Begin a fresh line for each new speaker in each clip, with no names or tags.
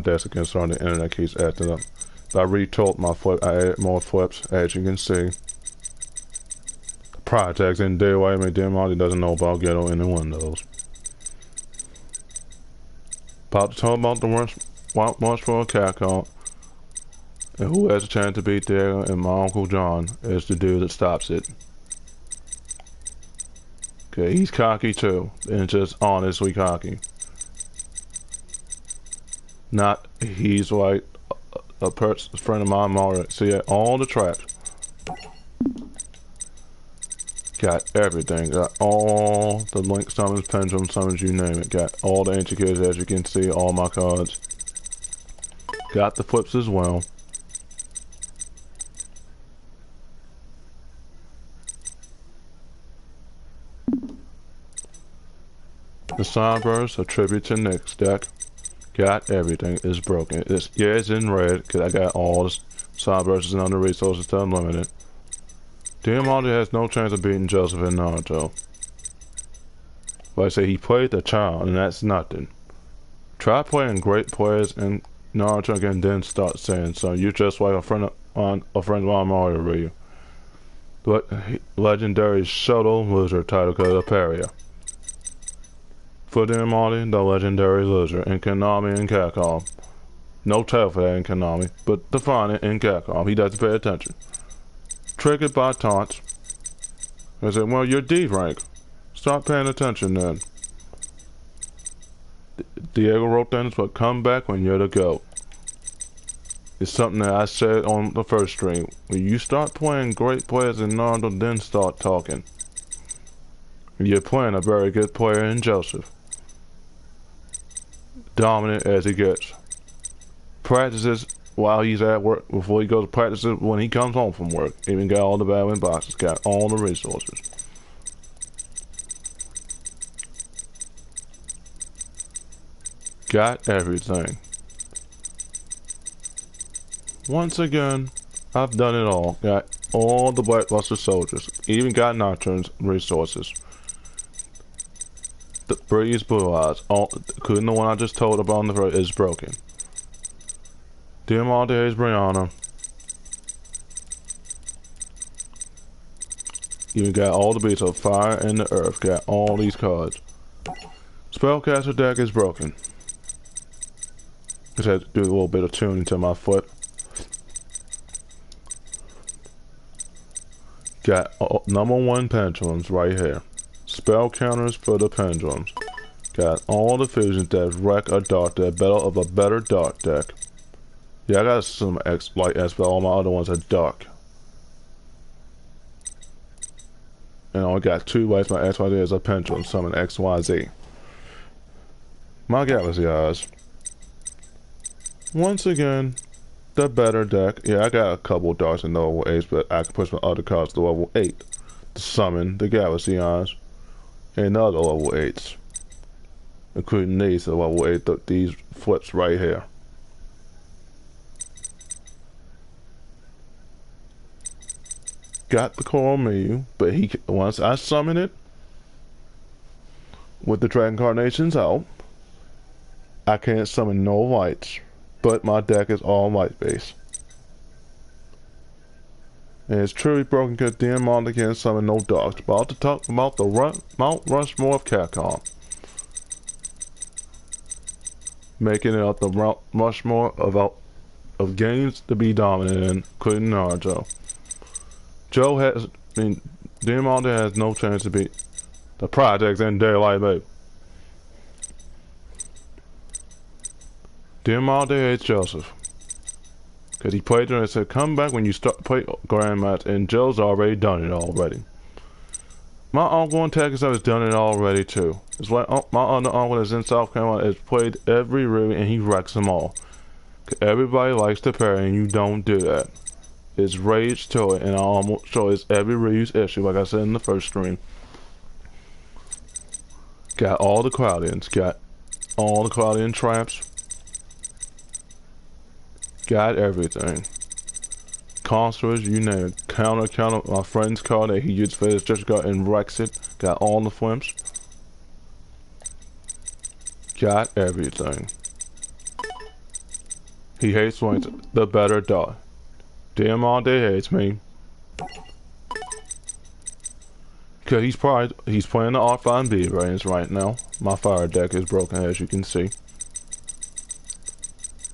decks again, so the internet keeps acting up. I retooled my flip. I added more flips, as you can see. The projects in daylight. My dear Marty doesn't know about ghetto in the windows. About to talk about the once for a cat count. And who has a chance to beat there, and my Uncle John is the dude that stops it. Okay, he's cocky too, and just honestly cocky. Not, he's like a friend of mine, Mario. See, all the traps. Got everything. Got all the link summons, pendulum summons, you name it. Got all the ancient cards, as you can see, all my cards. Got the flips as well. The Suscribers, a tribute to Nick's deck. Got everything. It's broken. It's in red, because I got all the Suscribers and other resources to unlimited. Diamante has no chance of beating Joseph and Naruto. Like I say, he played the child, and that's nothing. Try playing great players in Naruto again, then start saying so. You're just like a friend of Mario Ryu. But legendary Shoto loser title because of Paria. For Diamante, the legendary loser in Konami and Capcom. No title for that in Konami, but define it in Capcom. He doesn't pay attention. Triggered by taunts. I said, well, you're D rank. Start paying attention then. Diego wrote things, but come back when you're the GOAT. It's something that I said on the first stream. When you start playing great players in Naruto, then start talking. You're playing a very good player in Joseph. Dominant as he gets. Practices while he's at work, before he goes to practice it when he comes home from work. Even got all the battle boxes, got all the resources. Got everything. Once again, I've done it all. Got all the Blackluster soldiers. Even got Nocturne's resources. The Breeze Blue Eyes, including the one I just told about on the road, is broken. Diamante is Brianna. Even got all the beats of fire and the earth. Got all these cards. Spellcaster deck is broken. Just had to do a little bit of tuning to my foot. Got #1 pendulums right here. Spell counters for the pendulums. Got all the fusions that wreck a dark deck, of a better dark deck. Yeah, I got some light S, but all my other ones are dark. And I only got 2 lights. My XYZ is a pendulum summon XYZ. My Galaxy Eyes. Once again, the better deck. Yeah, I got a couple darks in the level 8, but I can push my other cards to level 8 to summon the Galaxy Eyes and other level 8s, including these to level 8. These flips right here. Got the Coral Miyu, but once I summon it with the Dragon Carnations out, I can't summon no lights. But my deck is all light based. And it's truly broken because Diamante can't summon no darks. About to talk about the Mount Rushmore of Capcom. Making it up the Mount Rushmore of games to be dominant in, including Naruto. Diamante has no chance to beat the projects in daylight, babe. Diamante hates Joseph. Because he played there and said, come back when you start play Grandmatch, and Joe's already done it already. My uncle in Texas has done it already too. It's like my other uncle that's in South Carolina has played every route and he wrecks them all. Everybody likes to parry and you don't do that. It's rage to it, and I almost show it's every Ryu's issue, like I said in the first stream. Got all the Cloudians, got all the Cloudian traps. Got everything. Consters, you name it. Counter, my friend's card that he used for his just got and wrecks it. Got all the flimps. Got everything. He hates Wings, the better dog. Diamante hates me. Cause he's playing the R5B range right now. My fire deck is broken, as you can see.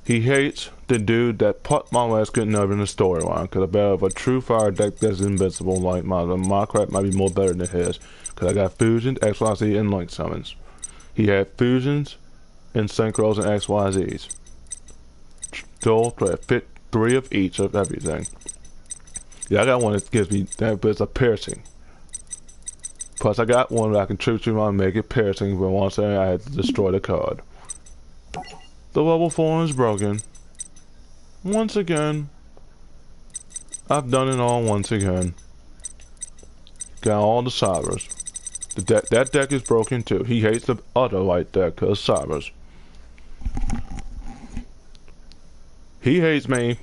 He hates the dude that put my last good enough in the storyline. Cause I bet of a true fire deck that's invincible like mine. My crap might be more better than his. Cause I got fusions, XYZ, and link summons. He had fusions and synchros and XYZs. Those fit 3 of each of everything. Yeah, I got one that gives me that bit of piercing. Plus, I got one that I can tribute to and make it piercing, but once I had to destroy the card. The level 4 is broken. Once again. I've done it all once again. Got all the Suscribers. That deck is broken too. He hates the other white deck because Suscribers. He hates me.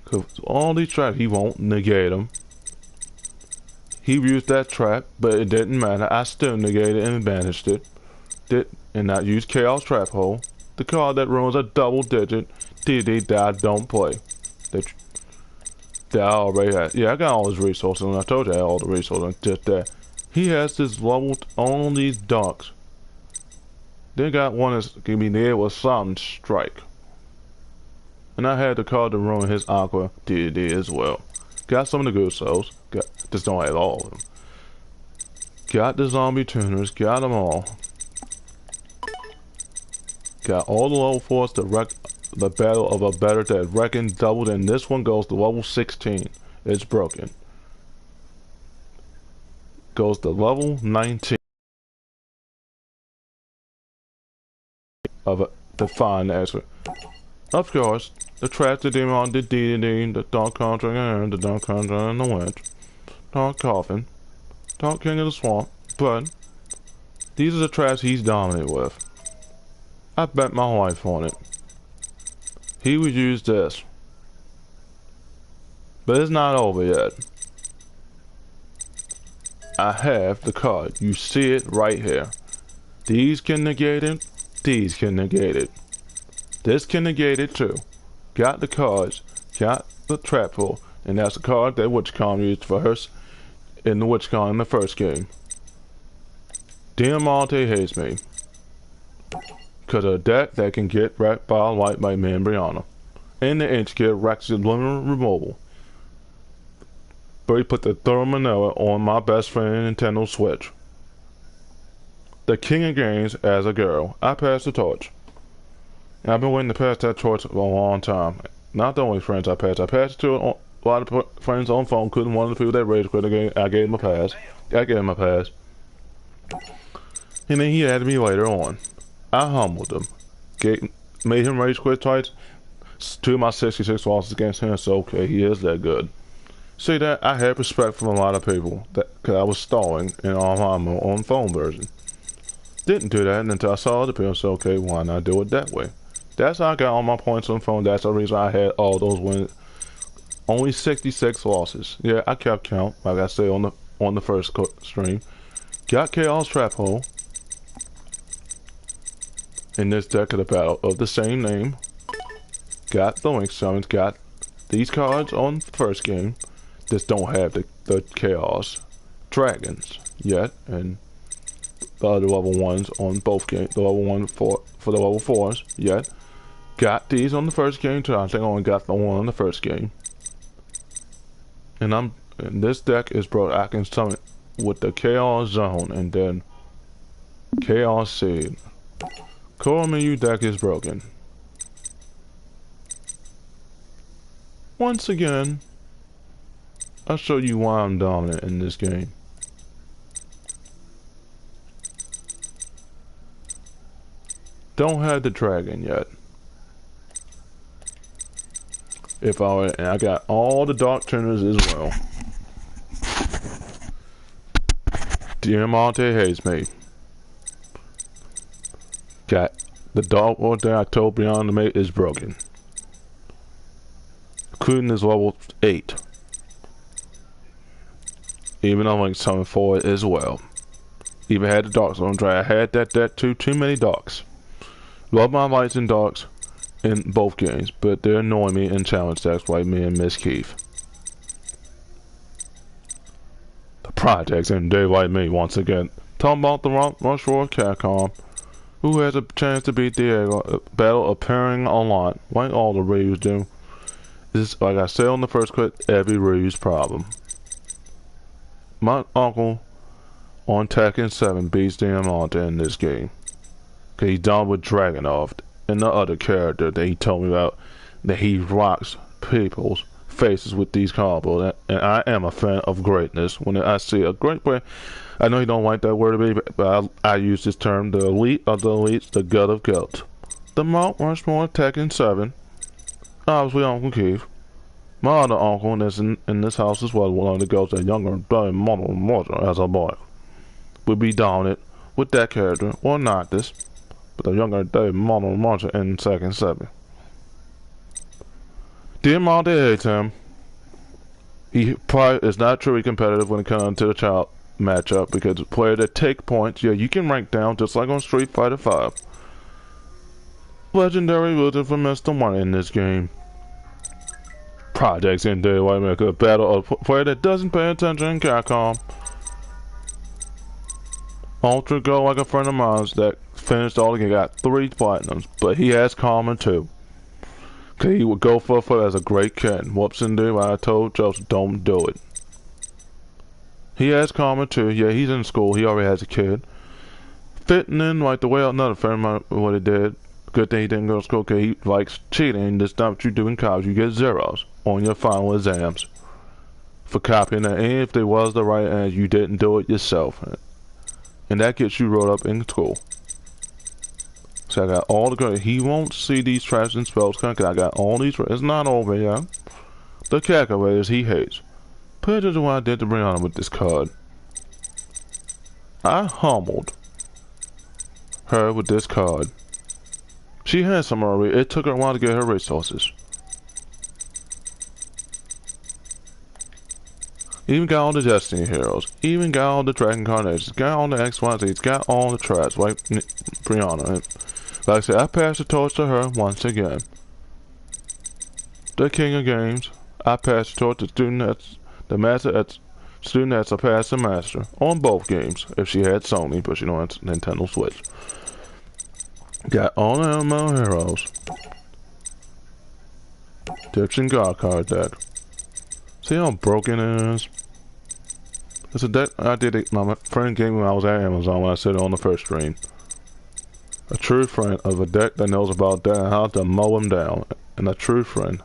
Because all these traps, he won't negate them. He used that trap, but it didn't matter. I still negated and banished it. And I used Chaos Trap Hole. The card that ruins a double digit DD that I don't play. That I already had. Yeah, I got all his resources, and I told you I had all the resources. Just that. He has this leveled on these ducks. Then got one that's gonna be near with Silent Strike. And I had the card to ruin his Aqua DD as well. Got some of the good souls. Just don't have all of them. Got the zombie tuners. Got them all. Got all the level 4s to wreck the battle of a better dead. Reckon doubled, and this one goes to level 16. It's broken. Goes to level 19 of a defined answer. Of course, the traps, the demon, the DD, the dark contract, and the dark contract, and the witch. Dark Coffin, Dark King of the Swamp, but these are the traps he's dominant with. I bet my life on it. He would use this. But it's not over yet. I have the card. You see it right here. These can negate it. These can negate it. This can negate it too. Got the cards. Got the trap hole. And that's the card that WitchCon used for her in the WitchCon in the first game. Diamante hates me. Cause of a deck that can get wrecked by a light by me and Brianna. And the inch get wrecked with limited removal. But he put the Thermanella on my best friend Nintendo Switch. The king of games as a girl. I passed the torch. And I've been waiting to pass that torch for a long time. Not the only friends I passed it to a lot of friends on phone. Couldn't one of the people that rage quit again. I gave him a pass. And then he added me later on. I humbled him. Made him rage quit twice. 2 of my 66 losses against him, so okay, he is that good. See that? I had respect from a lot of people because I was stalling in Alhama on phone version. Didn't do that until I saw other people, so okay, why not do it that way? That's how I got all my points on phone. That's the reason I had all those wins. Only 66 losses. Yeah, I kept count, like I said on the first stream. Got Chaos Trap Hole. In this deck of the battle of the same name. Got the link summons. Got these cards on the first game. Just don't have the Chaos Dragons yet. And the other level 1s on both games. The level 1 for the level 4s yet. Got these on the first game too. I think I only got the one on the first game. And this deck is brought. I can summon with the Chaos Zone and then Chaos Seed. Core menu deck is broken. Once again, I'll show you why I'm dominant in this game. Don't have the dragon yet. And I got all the dark tuners as well. Diamante hates me. Got the dark order that I told Beyond the Mate is broken. Contuines is level 8. Even though like summon for it as well. Even had the darks on dry. I had that too many darks. Love my lights and darks. in both games, but they're annoying me in challenge decks like me and Miss Keith. The projects and they like me once again. Talking about the Rush Roar Catcom, who has a chance to beat Diego, battle appearing online, like all the Ryus do. This is, like I said on the first clip, every Ryu's problem. My uncle on Tekken 7 beats Diamante in this game. Cause he's done with Dragunov and the other character that he told me about, that he rocks people's faces with these combos, and I am a fan of greatness. When I see a great player, I know you don't like that word to be, but I use this term, the elite of the elites, the gut of guilt. The Mount Rushmore Tekken 7, obviously Uncle Keith. My other uncle is in this house as well, one of the girls that younger than as a boy would be dominant with that character, or not this, but the younger Dave Monster in Tekken 7. Diamante hates him. He probably is not truly competitive when it comes to the child matchup, because a player that take points, yeah, you can rank down just like on Street Fighter 5. Legendary losing for Mr. One in this game. Projects in there, like make a battle of a player that doesn't pay attention in Capcom. Ultra Go, like a friend of mine that finished all the game, got 3 platinums, but he has Karma too. Cause he would go for it as a great kid. Whoops and do, I told Joseph, don't do it. He has Karma too. Yeah, he's in school. He already has a kid. Fitting in like the way another friend of mine what he did. Good thing he didn't go to school because he likes cheating. That's not what you do in college. You get zeros on your final exams for copying that. And if there was the right answer, you didn't do it yourself. And that gets you wrote up in school. So I got all the good. He won't see these traps and spells coming. I got all these. It's not over yet. The calculators he hates. Put it to what I did to Brianna with this card. I humbled her with this card. She had some already. It took her a while to get her resources. Even got all the Destiny heroes. Even got all the Dragon Carnations. Got all the XYZs. Got all the traps like Brianna. Like I said, I passed the torch to her once again. The king of games. I passed the torch to student that's the master at student that's a past the master on both games. If she had Sony, but she don't have Nintendo Switch. Got all the MMO heroes. Dips and God card deck. See how broken it is? It's a deck I did it. My friend gave me when I was at Amazon when I said it on the first stream. A true friend of a deck that knows about that and how to mow him down. And a true friend.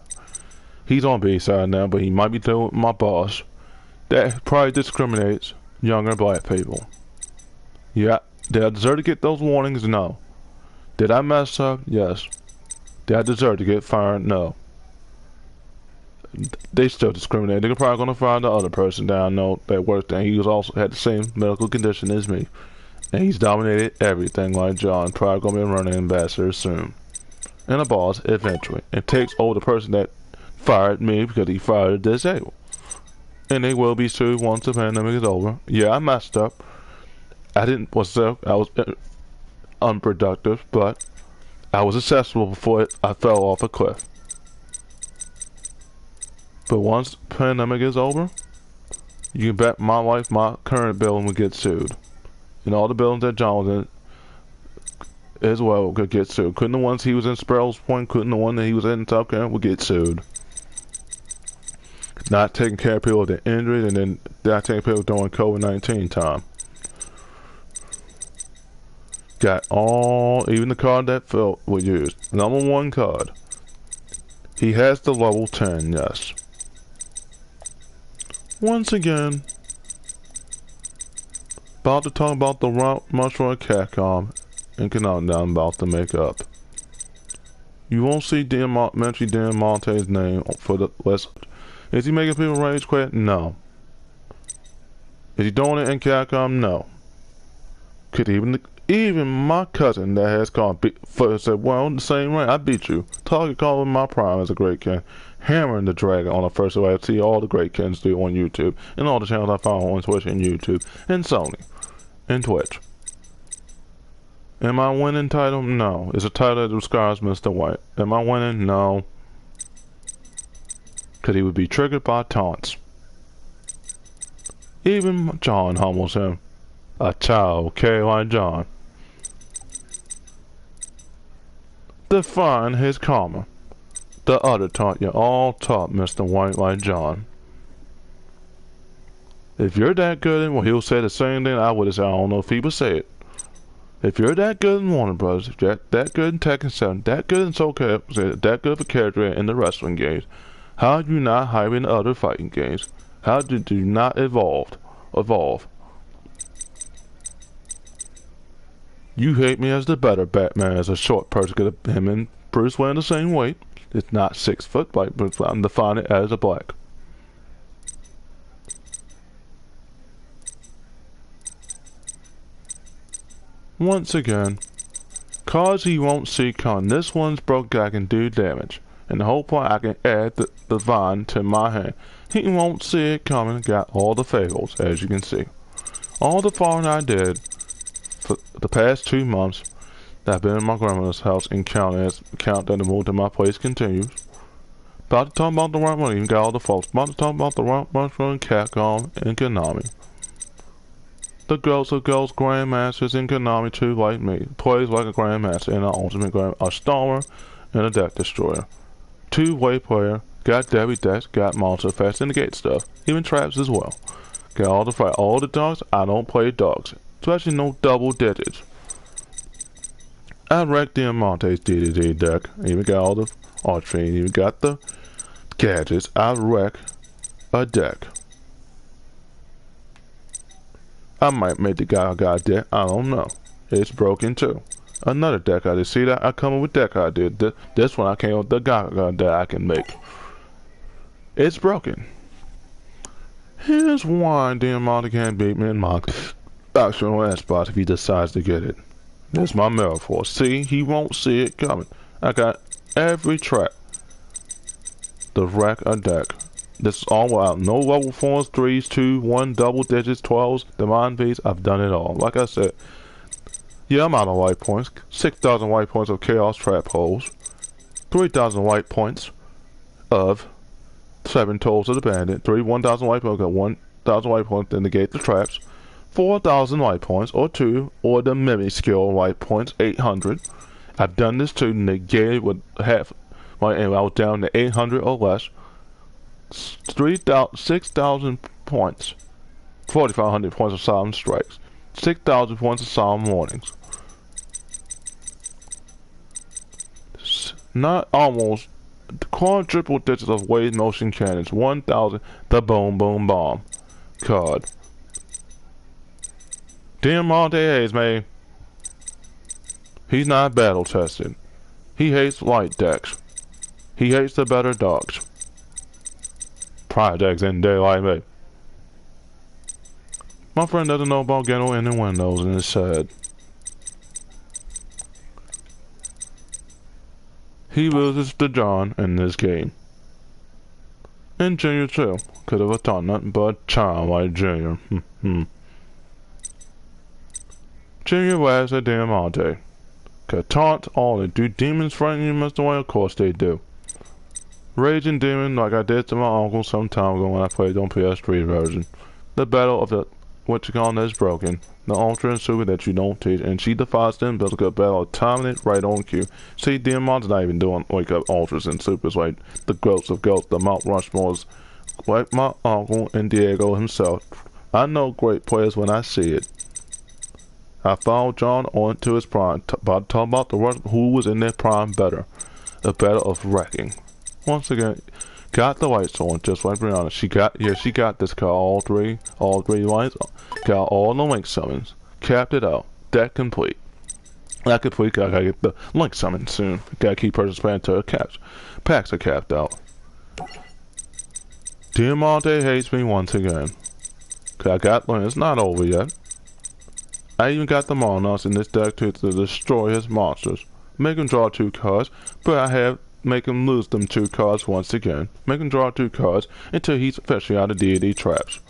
He's on B-side now, but he might be dealing with my boss. That probably discriminates younger black people. Yeah, did I deserve to get those warnings? No. Did I mess up? Yes. Did I deserve to get fired? No. They still discriminate. They're probably gonna fire the other person down. No, that worked, and he was also had the same medical condition as me. And he's dominated everything like John. Probably gonna be running ambassador soon. And a boss eventually. It takes over the person that fired me because he fired a disabled. And they will be sued once the pandemic is over. Yeah, I messed up. I was unproductive, but I was accessible before I fell off a cliff. But once the pandemic is over, you can bet my life, my current building will get sued. And all the buildings that John was in as well could get sued. Couldn't the ones he was in Sparrows Point, couldn't the one that he was in South Carolina would get sued. Not taking care of people with injuries, and then not taking people during COVID-19 time. Got all, even the card that Phil would use. Number 1 card. He has the level 10, yes. Once again, about to talk about the Mushroom Catcom and Countdown I'm about to make up. You won't see mention Diamante's name for the list. Is he making people rage quit? No. Is he doing it in Capcom? No. Could even my cousin that has called said, well, the same way, I beat you. Target call in my prime as a great king. Hammering the dragon on the first way I see all the great kings do on YouTube. And all the channels I follow on Twitch and YouTube. And Sony. And Twitch. Am I winning title? No. It's a title that describes Mr. White. Am I winning? No. Because he would be triggered by taunts. Even John humbles him. A child, okay, like John. Define his karma. The other taunt you all taught Mr. White like John. If you're that good, well, he'll say the same thing I would have said. I don't know if he would say it. If you're that good in Warner Bros., if you're that good in Tekken 7, that good in Soul Calibur, that good of a character in the wrestling games, how do you not hire in other fighting games? How did you not evolve? You hate me as the better Batman as a short person, because him and Bruce Wayne the same weight. It's not 6 foot, but I'm defining it as a black. Once again, cause he won't see coming. This one's broke, I can do damage. And the whole point, I can add the vine to my hand. He won't see it coming. Got all the fails, as you can see. All the farming I did for the past 2 months that I've been in my grandmother's house and count that the move to my place continues. About to talk about the right one, even got all the folks. About to talk about the right one from Capcom and Konami. The girls of girls grandmasters in Konami too, like me. Plays like a grandmaster and an ultimate a stalmer and a deck destroyer. 2-way player, got Debbie decks, got monster fast and negate stuff, even traps as well. Got all the fight, all the dogs. I don't play dogs, especially no double digits. I wrecked Diamante's DDD deck, even got all the archery, even got the gadgets. I wreck a deck. I might make the Gaga deck, I don't know. It's broken too. Another deck idea. See that? I come up with deck idea. This one I came up with the Gaga that I can make. It's broken. Here's why Diamante can't beat me in my actual ass spot if he decides to get it. There's my metaphor. See, he won't see it coming. I got every trap to wreck a deck. This is all out. No level 4s, 3s, 2, 1, double digits, 12s, Divine V's. I've done it all. Like I said, yeah, I'm out of white points. 6,000 white points of Chaos Trap Holes. 3,000 white points of 7 Tolls of the Bandit. 1,000 white points. Got 1,000 white points to negate the traps. 4,000 white points, or 2, or the Mimi skill white points, 800. I've done this to negate it with half. And I was down to 800 or less. 6,000 points, 4,500 points of Solemn Strikes, 6,000 points of Solemn Warnings. Not almost quadruple digits of wave motion cannons, 1,000 the Boom Boom Bomb card. Diamante Hayes, man. He's not battle tested. He hates light decks. He hates the better dogs. Projects in daylight, mate. My friend doesn't know about getting in the windows, and it's sad. He loses to John in this game. And Junior too. Could have done nothing but child like Junior. Junior wears a Diamante. Could taunt all the do demons frighten you, Mr. White? Of course they do. Raging Demon, like I did to my uncle some time ago when I played on PS3 version. The battle of the what you call is broken. The Ultra and Super that you don't teach, and she defies them, builds a good battle, timing it right on cue. See, Diamant's not even doing wake up Ultras and Supers like the Ghosts of Ghosts, the Mount Rushmores, like my uncle and Diego himself. I know great players when I see it. I followed John on to his prime, about to talk about the rest who was in their prime better. The battle of wrecking. Once again, got the white sword, just like Brianna. She got this card, all three lines, got all the link summons, capped it out, deck complete. That complete, I gotta get the link summon soon. Gotta keep participating until packs are capped out. Diamante hates me once again. Cause I got one, it's not over yet. I even got the Monarchs in this deck to destroy his monsters. Make him draw 2 cards, but I have make him lose them 2 cards once again. Make him draw 2 cards until he's officially out of deity traps.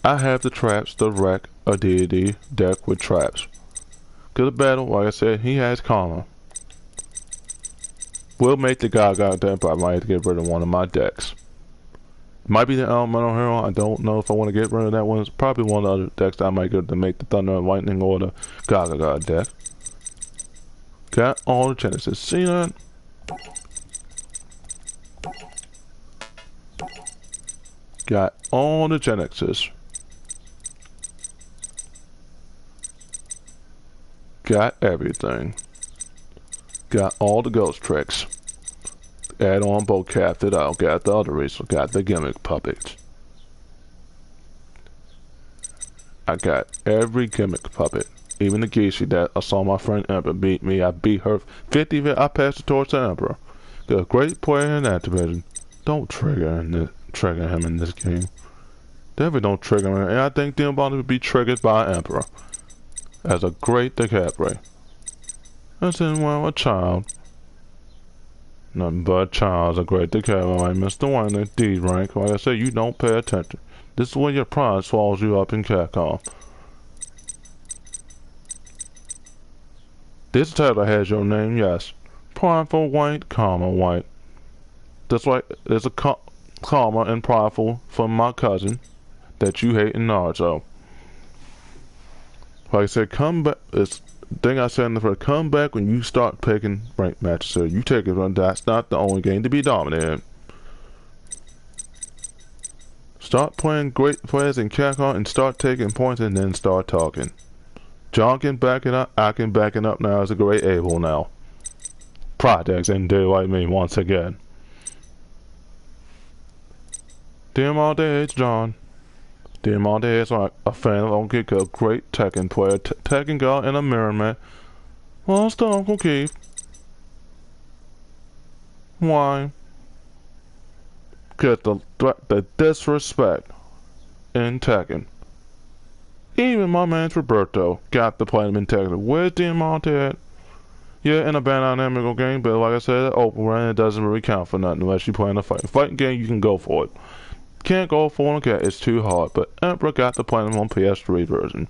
I have the traps to wreck a deity deck with traps. to the battle. Like I said, he has karma. Will make the Gaga deck, but I might have to get rid of one of my decks. Might be the Elemental Hero. I don't know if I want to get rid of that one. It's probably one of the other decks that I might get to make the Thunder and Lightning or the Gaga deck. Got all the Genesis. See that? Got all the Genesis. Got everything. Got all the ghost tricks. Add on both captured out. Got the other reason. Got the gimmick puppets. I got every gimmick puppet. Even the Geisha that I saw my friend Emperor beat me. I beat her 50. I passed the torch to Emperor. Got a great player in that division. Don't trigger him in this game. Definitely don't trigger him. And I think the Bond would be triggered by Emperor. As a great DeCapre. I said, well, a child. Nothing but a child. A great DeCapre. Like Mr. Wayne, D rank. Like I said, you don't pay attention. This is when your pride swallows you up in Capcom. This title has your name, yes. Prideful White, Karma White. That's right, there's a Karma and Prideful from my cousin that you hate in Naruto. Like I said, come back. This thing I said in the first, come back when you start picking ranked matches. So you take it on. That's not the only game to be dominated. Start playing great players in Capcom and start taking points and then start talking. John can back it up. I can back it up now as a great able now. Projects and do like me once again. Damn all day, it's John. Damn all day, it's like a fan of Uncle Keith, a great Tekken player, Tekken girl, and a mirror man. Well, still Uncle Keith. Why? Get the disrespect in Tekken. Even my man's Roberto got to play him in Tekken. Where's Diamante at? Yeah, in a dynamical game, but like I said, open run, it doesn't really count for nothing unless you play in a fight. Fighting game, you can go for it. Can't go for it, okay, it's too hard. But Emperor got to play him on PS3 version.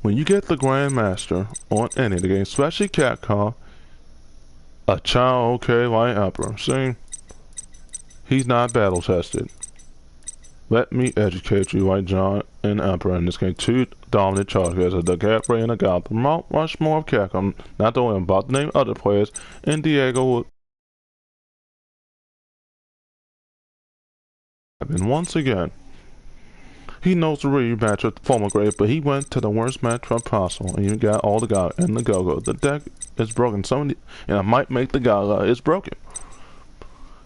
When you get the Grandmaster on any of the games, especially Capcom, a child okay like Emperor, see? He's not battle tested. Let me educate you like John and Emperor in this game. Two dominant characters, a DeCapre and a God. The Mount Rushmore of Capcom. Not the one I'm about to name other players. And Diego. And once again, he knows the rematch with former grade, but he went to the worst matchup possible. And you got all the God and the Go-Go. The deck is broken. And I might make the Gaga is broken.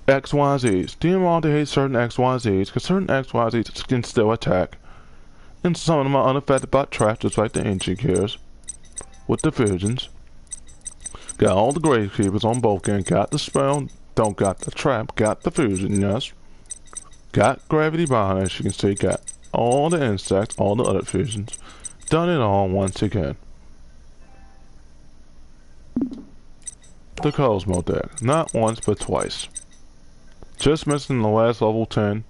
XYZs. DMR hates certain XYZs because certain XYZs can still attack. And some of them are unaffected by trash, just like the ancient cures. With the fusions. Got all the Gravekeepers on both games. Got the spell, don't got the trap, got the fusion, yes. Got gravity behind, as you can see. Got all the insects, all the other fusions. Done it all once again. The Cosmo deck. Not once, but twice. Just missing the last level 10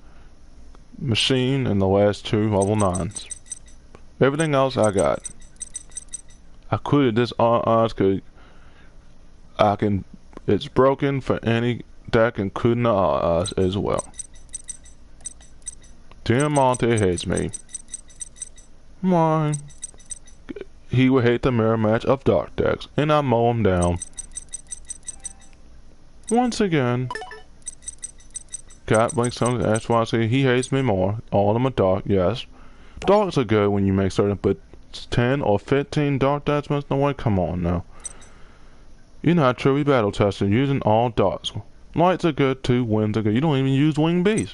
machine and the last 2 level 9s. Everything else I got. I quitted this odds because it's broken for any deck, including the odds as well. Diamante hates me. Why? He would hate the mirror match of dark decks, and I mow him down. Once again. Cat blinks something, that's why I say he hates me more. All of them are dark, yes. Darks are good when you make certain, but 10 or 15 dark decks, no way, come on now. You're not truly battle tested using all darks. Lights are good too, winds are good. You don't even use wing bees.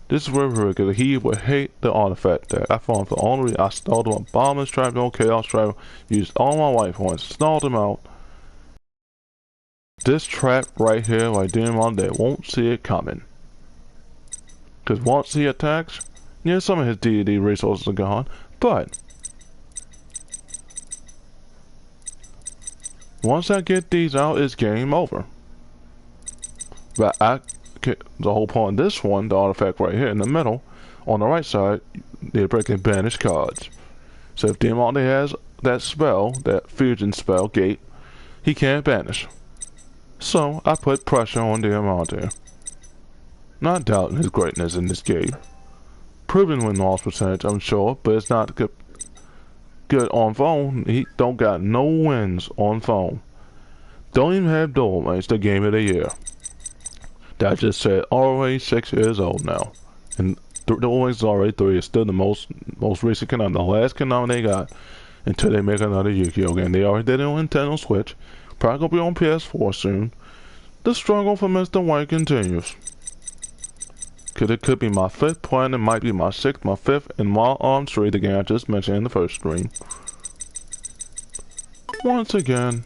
This is where we're good. He would hate the artifact deck. I found for all the reasons. I stalled him on Bomber's Trap, no Chaos Trap, used all my life points, stalled him out. This trap right here, like Demon, they won't see it coming. Because once he attacks, yeah, some of his deity resources are gone, but once I get these out, it's game over. But the whole point of this one, the artifact right here in the middle, on the right side, they're breaking banished cards. So if Diamante has that spell, that fusion spell, gate, he can't banish. So I put pressure on Diamante. Not doubting his greatness in this game. Proven win loss percentage, I'm sure, but it's not good on phone. He don't got no wins on phone. Don't even have dual mates the game of the year. That just said already 6 years old now. And dual mates is already 3. It's still the most recent Konami. The last Konami they got until they make another Yu-Gi-Oh game. They already did it on Nintendo Switch. Probably gonna be on PS4 soon. The struggle for Mr. White continues. Cause it could be my 5th point, it might be my 6th, my 5th, and my arm streak, the game I just mentioned in the first stream. Once again,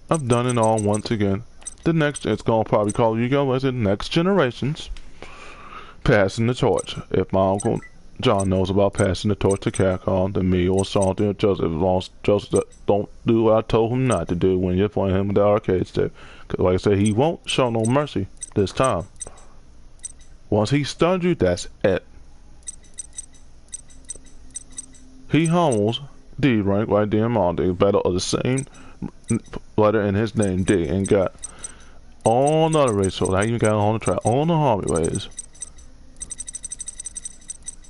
I've done it all once again. The next, it's gonna probably call Yu-Gi-Oh! As the next generations. Passing the torch. If my Uncle John knows about passing the torch to Capcom, to me or something, or Joseph, as long as Joseph don't do what I told him not to do when you're playing him with the arcade stick. Cause like I said, he won't show no mercy this time. Once he stuns you, that's it. He humbles D rank like Diamante, battle of the same letter in his name, D, and got all the other races. I even got on the track, all the Harvey ways.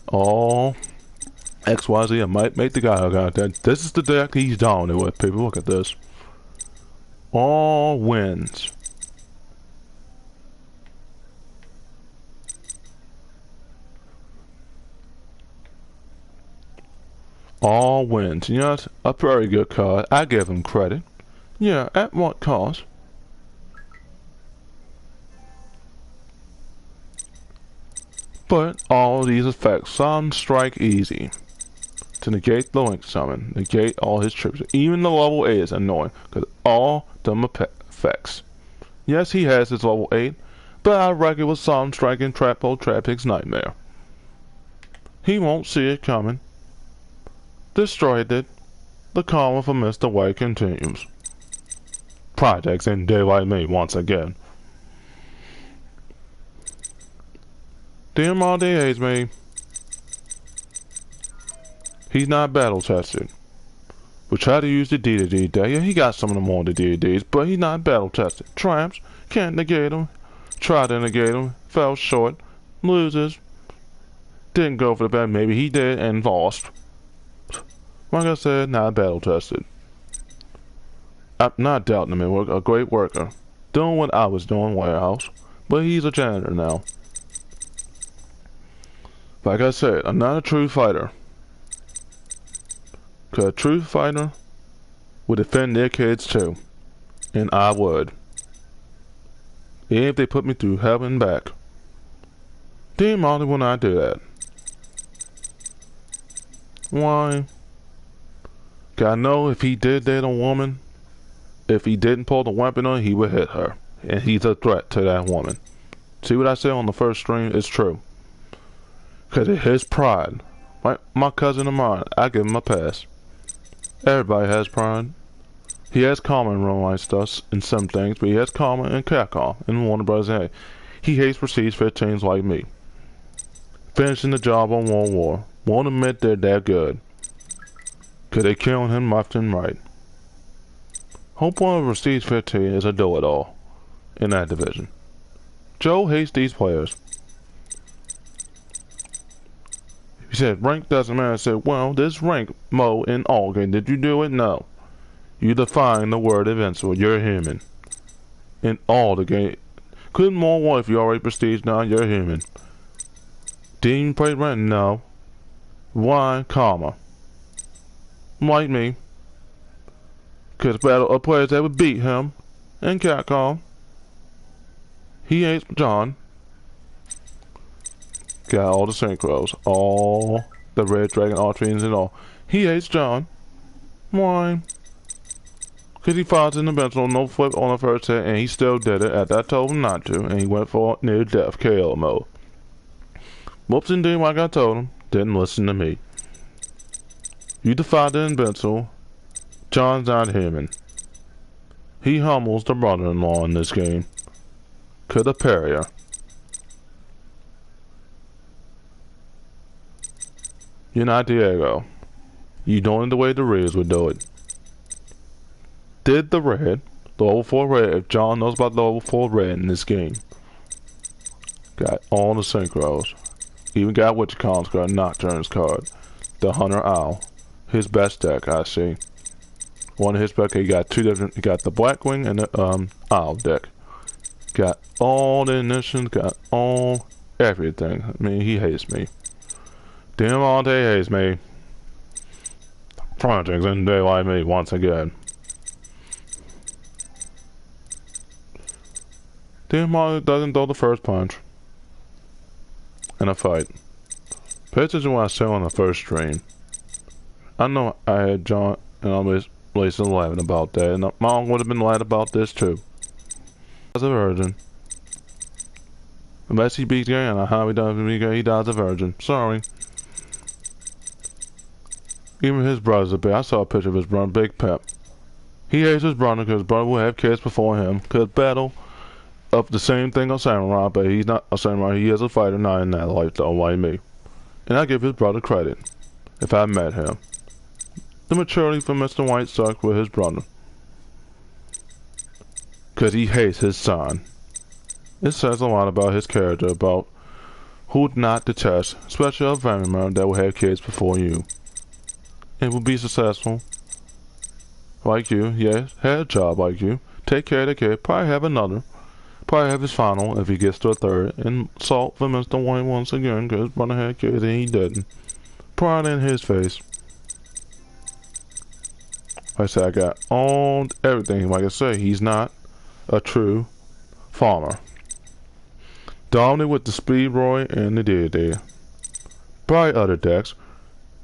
All XYZ, I might make the guy who got that. This is the deck he's dominant with, people. Look at this. All wins. All wins. You know, it's a very good card. I give him credit. Yeah, at what cost? But all these effects, some strike easy. To negate the Link Summon, negate all his troops. Even the level 8 is annoying, because all them effects. Yes, he has his level 8, but I reckon with some striking Trap Old Trapig's Nightmare. He won't see it coming. Destroyed it. The karma for Mr. White continues. Projects in Daylight Me once again. Diamante hates me. He's not battle tested. We try to use the D deck. Yeah, he got some of them on the DDs, but he's not battle tested. Tramps, can't negate him. Tried to negate him, fell short, loses. Didn't go for the bad, maybe he did and lost. Like I said, not battle tested. I'm not doubting him, a great worker. Doing what I was doing warehouse, but he's a janitor now. Like I said, I'm not a true fighter. Cause a true fighter would defend their kids too. And I would. Even if they put me through hell and back. Diamante will not do that. Why? Cause I know if he did date a woman, if he didn't pull the weapon on, he would hit her. And he's a threat to that woman. See what I said on the first stream? It's true. Cause it's his pride. My cousin of mine, I give him a pass. Everybody has pride. He has karma in real life stuff and some things, but he has karma in Capcom and Warner Bros. A. He hates Prestige 15s like me. Finishing the job on World War. Won't admit they're that good. Cause they killing him left and right. Hope one of Prestige 15 is a do-it-all in that division. Joe hates these players. He said, rank doesn't matter. I said, well, this rank, Mo, in all game. Did you do it? No. You define the word invincible. You're human. In all the game. Couldn't more one if you already prestige now, you're human. Didn't you play rank? No. Why? Karma. Like me. Cause battle of players that would beat him. And Capcom. He hates John. Got all the synchros, all the Red Dragon Contuines and all. He hates John. Why? Cause he fought in the bench on no flip on the first hit, and he still did it after I told him not to, and he went for near death KO mode. Whoops and did like I told him, didn't listen to me. You defied the invincible. John's not human. He humbles the brother-in-law in this game. Could have parrier. You're not Diego. You doing it the way the Reds would do it. Did the red, the level 4 red, if John knows about the level 4 red in this game. Got all the synchros. Even got Witchcon's card, Nocturne's card. The Hunter Owl. His best deck, I see. One of his deck, he got two different, he got the Blackwing and the Owl deck. Got all the initials, got all everything. I mean, he hates me. Diamante hates me. Projects and they like me once again. Diamante doesn't throw the first punch in a fight. Pay attention to what I said on the first stream. I know I had John and I was laughing about that, and my uncle would have been glad about this too. As a virgin. Unless he beats gay, and how he does be gay, he dies a virgin. Sorry. Even his brother's a bit. I saw a picture of his brother, Big Pep. He hates his brother because his brother will have kids before him. Could battle of the same thing on samurai, but he's not a samurai. He is a fighter, not in that life, though, like me. And I give his brother credit, if I met him. The maturity for Mr. White sucked with his brother. Because he hates his son. It says a lot about his character, about who'd not detest, especially a family member that will have kids before you. And will be successful. Like you, yes, had a job like you. Take care of the kid, probably have another. Probably have his final if he gets to a third. And salt for Mr. White once again, because his brother had kids and he didn't. Pride in his face. Like I said, I got all everything. Like I say, he's not a true farmer. Dominant with the Speed Roy and the Deer. Probably other decks.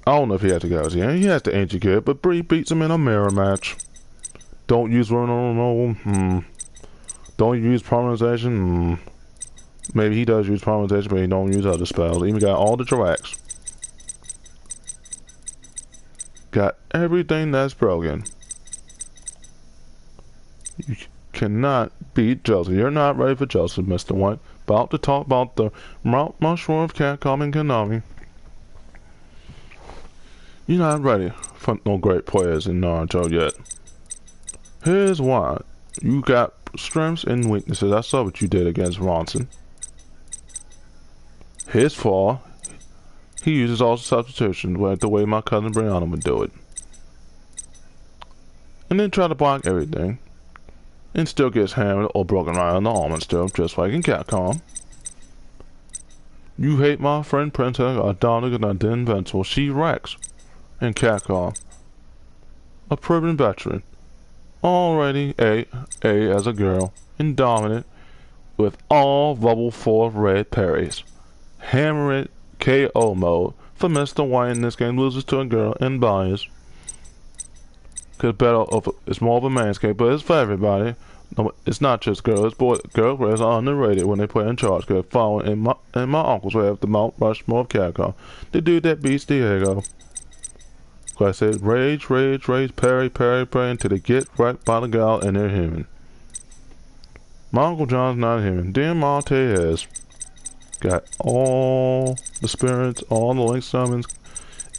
I don't know if he has to go. He has the ancient kid, but Bree beats him in a mirror match. Don't use Don't use Polymerization. Maybe he does use Polymerization, but he don't use other spells. Even got all the Jiracs. Got everything that's broken. You cannot beat Joseph. You're not ready for Joseph, Mr. White. About to talk about the Mount Mushroom of Capcom and Konami. You're not ready for no great players in Naruto yet. Here's why. You got strengths and weaknesses. I saw what you did against Ronson. His flaw, he uses all the substitutions the way my cousin Brianna would do it. And then try to block everything. And still gets hammered or broken right on the arm and still, just like in Capcom. You hate my friend Princess Adana and I did Invincible. She wrecks in Capcom. A proven veteran. Already A as a girl. And dominant with all level 4 red parries. Hammer it KO mode for Mr. White in this game loses to a girl and bias. Cause it's more of a man's game, but it's for everybody. No, it's not just girls. Girl players are underrated when they play in charge. Cause following in my uncle's way of the Mount Rushmore of Capcom, the dude that beats Diego. So I said rage, parry until they get right by the gal and they're human. My Uncle John's not human. Diamante is. Got all the spirits, all the link summons,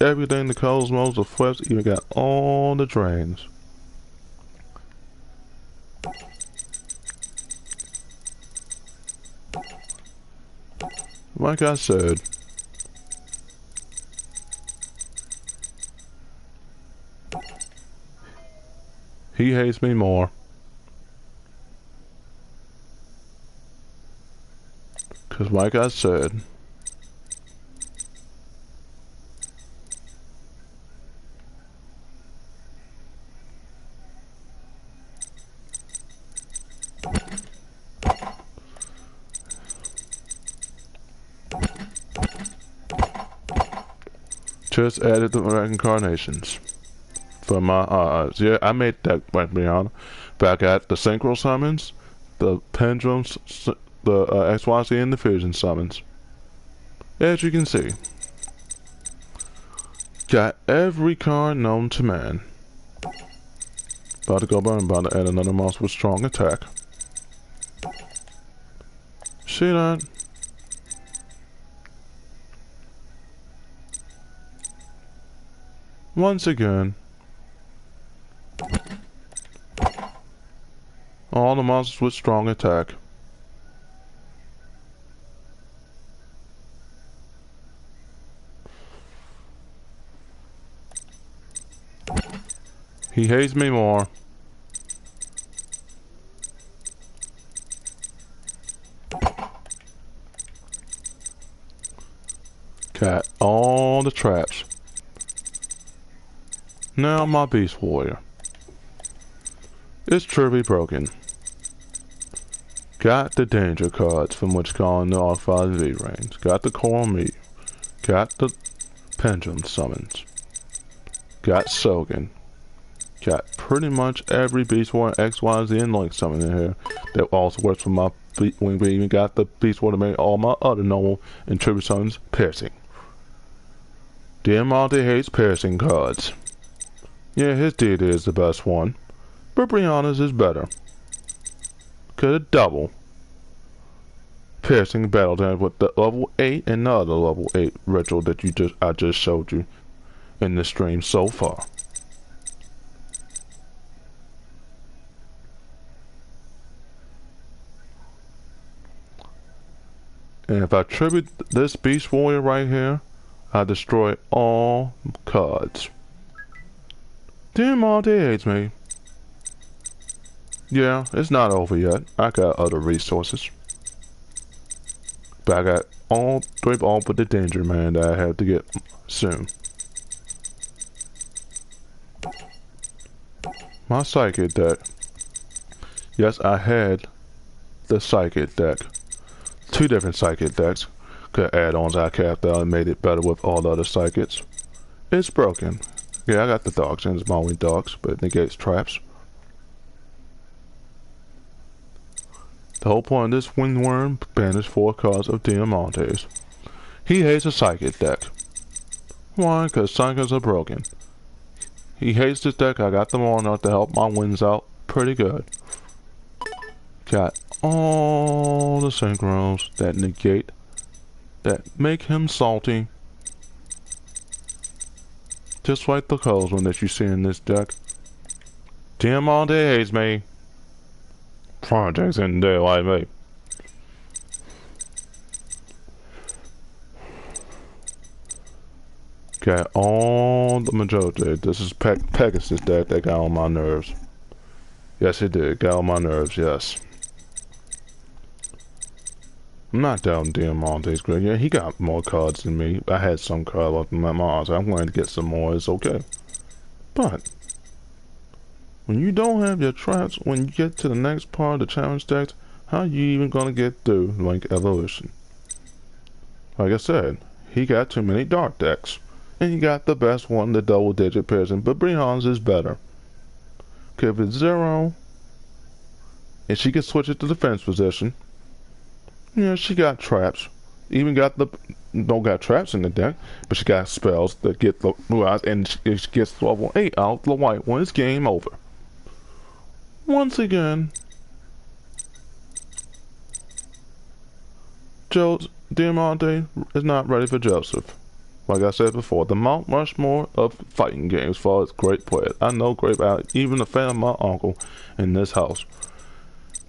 everything, the cosmos, the flips, even got all the drains. Like I said, he hates me more. Cause like I said, just added the reincarnations for my eyes. Yeah, I made that, to be honest. But I got the synchro summons, the pendulums, the XYZ and the fusion summons. As you can see, got every card known to man. About to go by and about to add another monster with strong attack. See that? Once again, all the monsters with strong attack. He hates me more. Got all the traps. Now my Beast Warrior. It's truly broken. Got the danger cards from which calling the R5 V range. Got the coral meat. Got the pendulum summons. Got Sogan. Got pretty much every Beast Warrior X, Y, Z, and Link summon in here. That also works for my when we even got the Beast Warrior to make all my other normal and tribute summons piercing. Diamante hates piercing cards. Yeah, his deity is the best one, but Brianna's is better. Could have double piercing battle damage with the level 8 and the other level 8 ritual that I just showed you in the stream so far. And if I tribute this Beast Warrior right here, I destroy all cards. Diamante hates me. Yeah, it's not over yet. I got other resources. But I got all but the Danger Man that I have to get soon. My Psychic deck. Yes, I had the Psychic deck. 2 different Psychic decks. Could add-ons I capped out and made it better with all the other Psychics. It's broken. Yeah, I got the dogs and it's only dogs, but it negates traps. The whole point of this Windworm banished 4 cards of Diamantes. He hates a Psychic deck. Why? Because Psychics are broken. He hates this deck. I got them all enough to help my wins out pretty good. Got all the synchros that negate, that make him salty. Just like the colors one that you see in this deck. Diamante hates me. Projects in there like me. Got all the majority. This is Pegasus deck that got on my nerves. Yes, it did. Got on my nerves, yes. I'm not down Diamante's great. Yeah, he got more cards than me. I had some cards left in my arms. I'm going to get some more. It's okay. But when you don't have your traps, when you get to the next part of the challenge decks, how are you even going to get through Link Evolution? Like I said, he got too many dark decks. And you got the best one, the double digit piercing, but Brihan's is better. Okay, if it's 0, and she can switch it to defense position. Yeah, she got traps. Even got don't got traps in the deck, but she got spells that get the blue eyes, and if she gets level 8 out the white one, it's game over. Once again, Diamante is not ready for Joseph. Like I said before, the Mount Rushmore of fighting games for its great players. I know great about even a fan of my uncle in this house.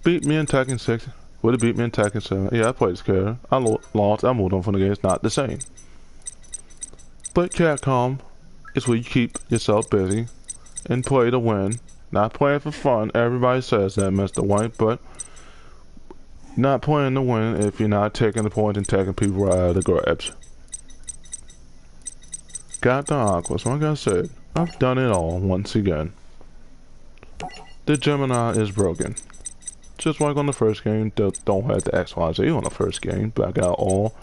Beat me in Tekken 6. Would have beat me in Tekken 7. Yeah, I played this character. I lost. I moved on from the game. It's not the same. But Capcom is where you keep yourself busy and play to win. Not playing for fun. Everybody says that, Mr. White, but not playing to win if you're not taking the point and taking people right out of the grabs. Got the Aquas. Like I said, I've done it all once again. The Gemini is broken. Just like on the first game, don't have the XYZ on the first game, but I got all.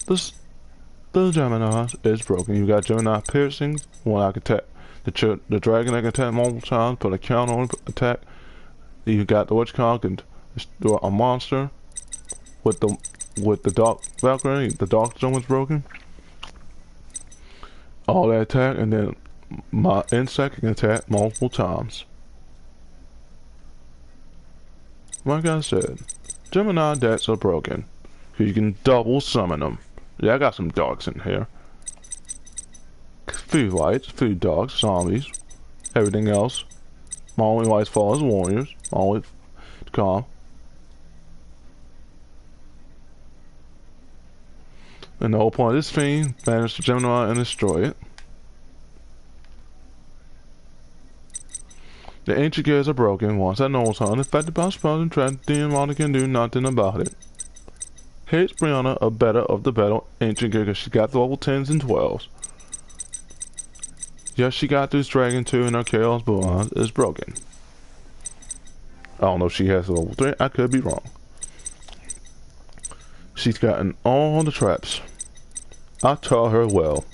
The Gemini is broken. You got Gemini piercings, one I can attack. The dragon I can attack multiple times, put a count on attack. You got the witchcock and destroy a monster. With the dark Valkyrie, the dark zone was broken. All that attack, and then my insect can attack multiple times. Like I said, Gemini decks are broken. You can double summon them. Yeah, I got some darks in here. Food lights, food dogs, zombies, everything else. My only lights fall as warriors. My only calm. And the whole point of this fiend managed to Gemini and destroy it. The ancient gears are broken. Once that knows how unaffected by spells and traps, Demon can do nothing about it. Hates Brianna a better of the battle ancient gear because she got the level 10s and 12s. Yes, she got this dragon too, and her chaos bloodline is broken. I don't know if she has a level 3, I could be wrong. She's gotten all the traps. I taught her well.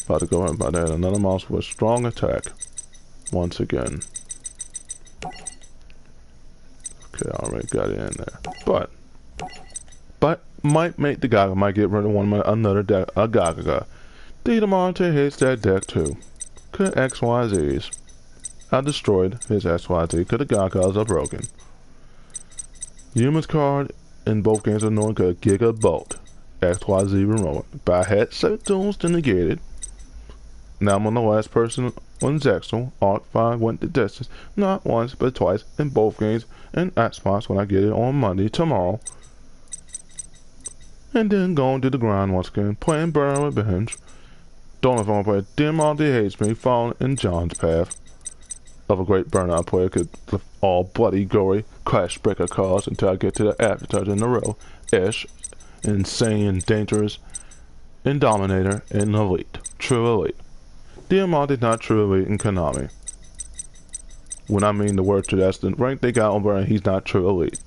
About to go in by that. Another mouse with strong attack. Once again. Okay, I already got it in there. But might make the Gaga might get rid of another deck, a Gaga. Diamante hates that deck too. Cause XYZs. I destroyed his XYZ cause the Gagas are broken. Human's card in both games are known as Giga Bolt. XYZ remote. But I had 7 tools to negate it. Now I'm on the last person on Zexel. Arc 5 went the distance, not once but twice in both games and Xbox when I get it on Monday tomorrow. And then going to the grind once again, playing Burner with Bench. Don't know if I want to play Diamante hates me, following in John's path of a great burnout player could all bloody gory crash breaker cards until I get to the aftertouch in a row. Ish, insane, dangerous, and dominator, and elite. True elite. Diamante not true elite in Konami. When I mean the word true, that's the rank they got on Burn, he's not true elite.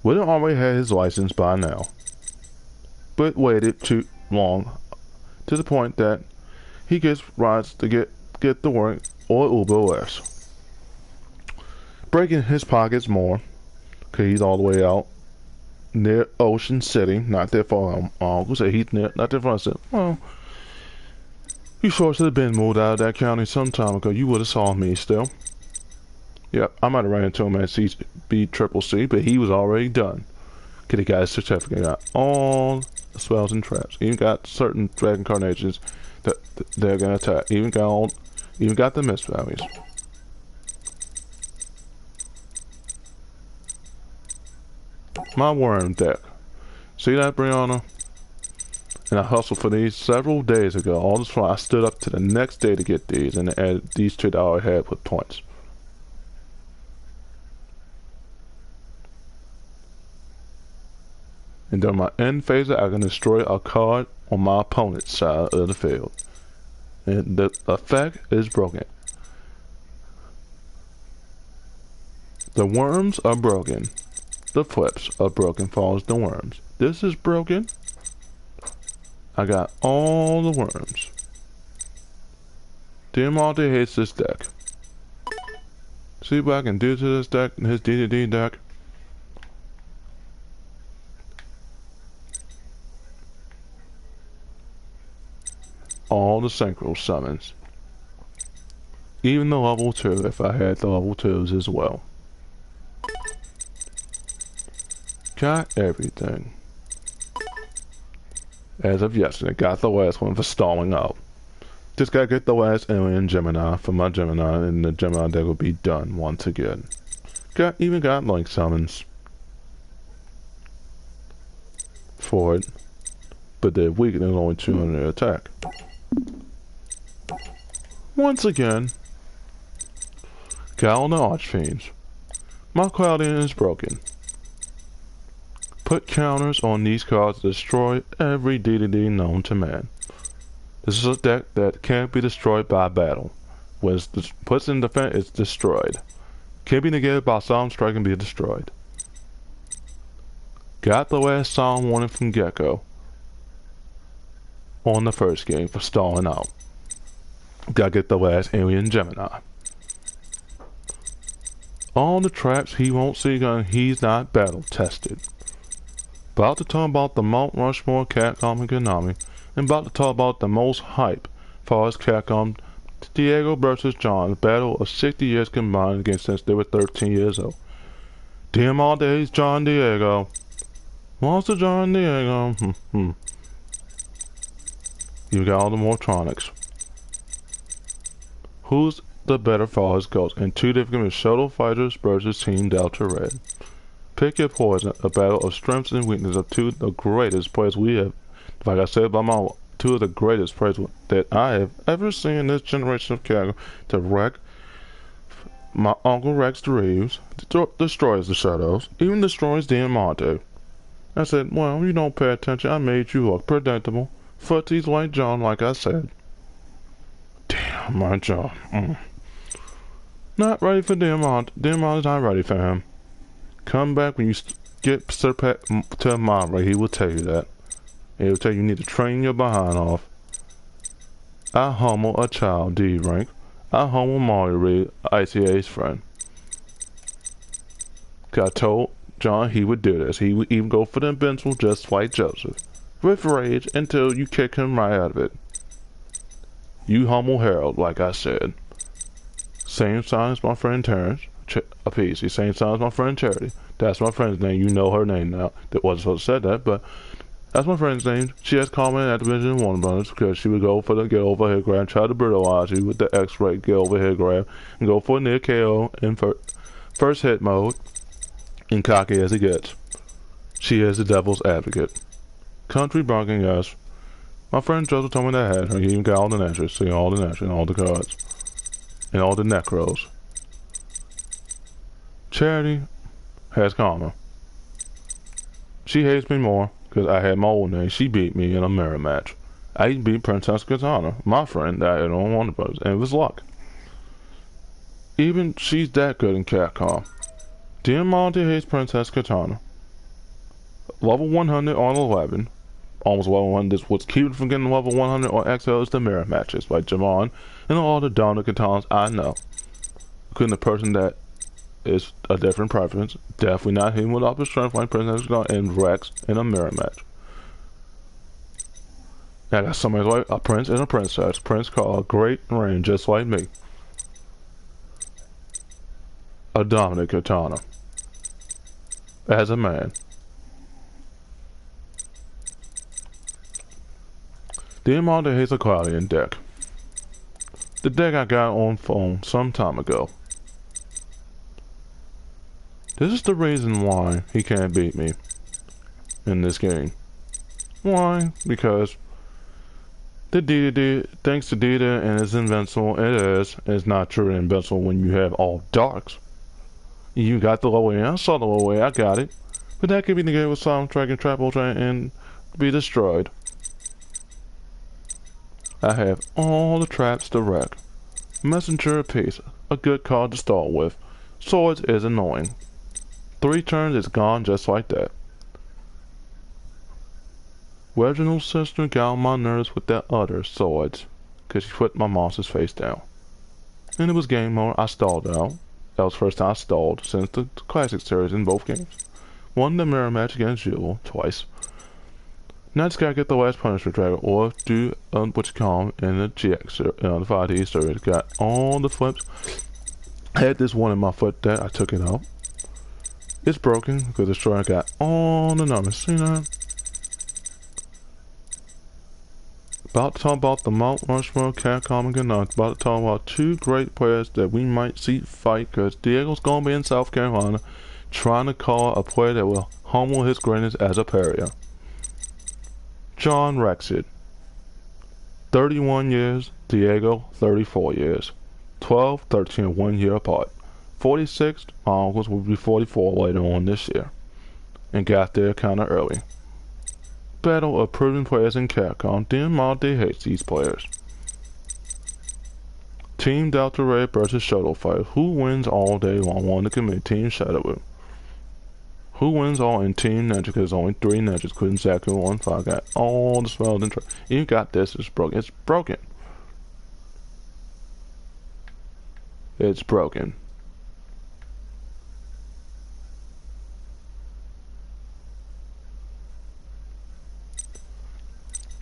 Would've already had his license by now. But waited too long to the point that he gets rides to get the work or Uber less. Breaking his pockets more, cause he's all the way out near Ocean City, not that far. I'll say he's near, not that far. I said, well, you sure should have been moved out of that county some time ago. You would have saw me still. Yep, I might have ran into him at CCC, but he was already done. Cause he got his certificate, got all the spells and traps. Even got certain dragon carnations that they're gonna attack. Even got the mist valleys. My worm deck. See that, Brianna? And I hustled for these several days ago. All this while I stood up to the next day to get these, and added these 2 that I already had with points. And during my end phase, I can destroy a card on my opponent's side of the field. And the effect is broken. The worms are broken. The flips are broken, follows the worms. This is broken. I got all the worms. Diamante hates this deck. See what I can do to this deck, his DDD deck. All the synchro summons. Even the level 2 if I had the level 2s as well. Got everything. As of yesterday, got the last one for stalling out. Just gotta get the last alien Gemini for my Gemini, and the Gemini deck will be done once again. Even got link summons for it, but their weakness is only 200 attack. Once again, got all the Archfiends. My Cloudian is broken. Put counters on these cards to destroy every DDD known to man. This is a deck that can't be destroyed by battle. When it puts in defense, it's destroyed. Can't be negated by Solemn Strike and be destroyed. Got the last Solemn Warning from Gecko on the first game for stalling out. Gotta get the last Alien Gemini. All the traps he won't see gun, he's not battle tested. About to talk about the Mount Rushmore, Capcom, and Konami, and about to talk about the most hype far as Capcom, Diego versus John, a battle of 60 years combined against since they were 13 years old. Diamante's John Diego. Monster John Diego. You got all the Mortronics. Who's the better for his goals? In two different Shuttle Fighters versus Team Delta Red. Pick your poison, a battle of strengths and weaknesses of two of the greatest players we have. Like I said about my two of the greatest players that I have ever seen in this generation of character to wreck my Uncle Rex Reeves, destroys the Shadows, even destroys Diamante. I said, well, you don't pay attention, I made you look predictable. Footsies like John, like I said. Damn, my jaw. Not ready for Diamante. Diamante's not ready for him. Come back when you get to Mara, he will tell you that. He will tell you need to train your behind off. I humble a child, D rank. I humble Mario Reed, ICA's friend. I told John he would do this. He would even go for the invincible just like Joseph. With rage until you kick him right out of it. You humble Harold, like I said. Same sign as my friend Terrence. A piece. He's same sign as my friend Charity. That's my friend's name. You know her name now. That wasn't supposed to say that, but that's my friend's name. She has commented at Division 1 bonus because she would go for the get over here grab, try to brutalize you with the X-ray get over here grab, and go for a near KO in first hit mode, and cocky as it gets. She is the devil's advocate. Country barking us. My friend Joseph told me that I had her. He even got all the natures, see all the natures, and all the cards, and all the necros. Charity has karma. She hates me more because I had my old name. She beat me in a mirror match. I beat Princess Katana, my friend that I had on Warner Bros. And it was luck. Even she's that good in Capcom. Diamante hates Princess Katana. Level 100 on 11. Almost level 100. What's keeping from getting level 100 on XL is the mirror matches like Jamon and all the Donna Katanas I know. Couldn't the person that is a different preference. Definitely not him with upper strength like Princess and Rex in a mirror match. I got somebody like a prince and a princess. Prince called a great reign just like me. A dominant katana. As a man. Diamante hates a Claudian deck. The deck I got on phone some time ago. This is the reason why he can't beat me in this game. Why? Because the Dita, thanks to Dita and it's invincible, it's not truly invincible when you have all darks. You got the low way, I saw the low way, I got it. But that could be negated with Soundtrack and Trap Ultra and be destroyed. I have all the traps to wreck. Messenger apiece, a good card to start with. Swords is annoying. 3 turns, it's gone just like that. Reginald's sister got on my nerves with that other swords, cause she put my monster's face down. And it was game over, I stalled out. That was the first time I stalled since the classic series in both games. Won the mirror match against Jewel, twice. Now I just gotta get the last Punisher Dragon, or do what you call in the GX, the 5D series. Got all the flips. I had this one in my foot that I took it out. It's broken because the destroyer got all the numbers. See that? About to talk about the Mount Rushmore Capcom and Canucks. About to talk about 2 great players that we might see fight because Diego's gonna be in South Carolina trying to call a player that will humble his greatness as a pariah. John Rexid. 31 years, Diego 34 years. 12, 13, 1 year apart. 46, my uncles will be 44 later on this year. And got there kinda early. Battle of proven players in Capcom. Diamante hates these players. Team Delta Red versus Shuttle Fight. Who wins all day long on the committee? Team Shadow. Who wins all in Team Ninja? Because only 3 ninjas couldn't exactly 1-5. Got all the spells and you got this. It's broken. It's broken. It's broken.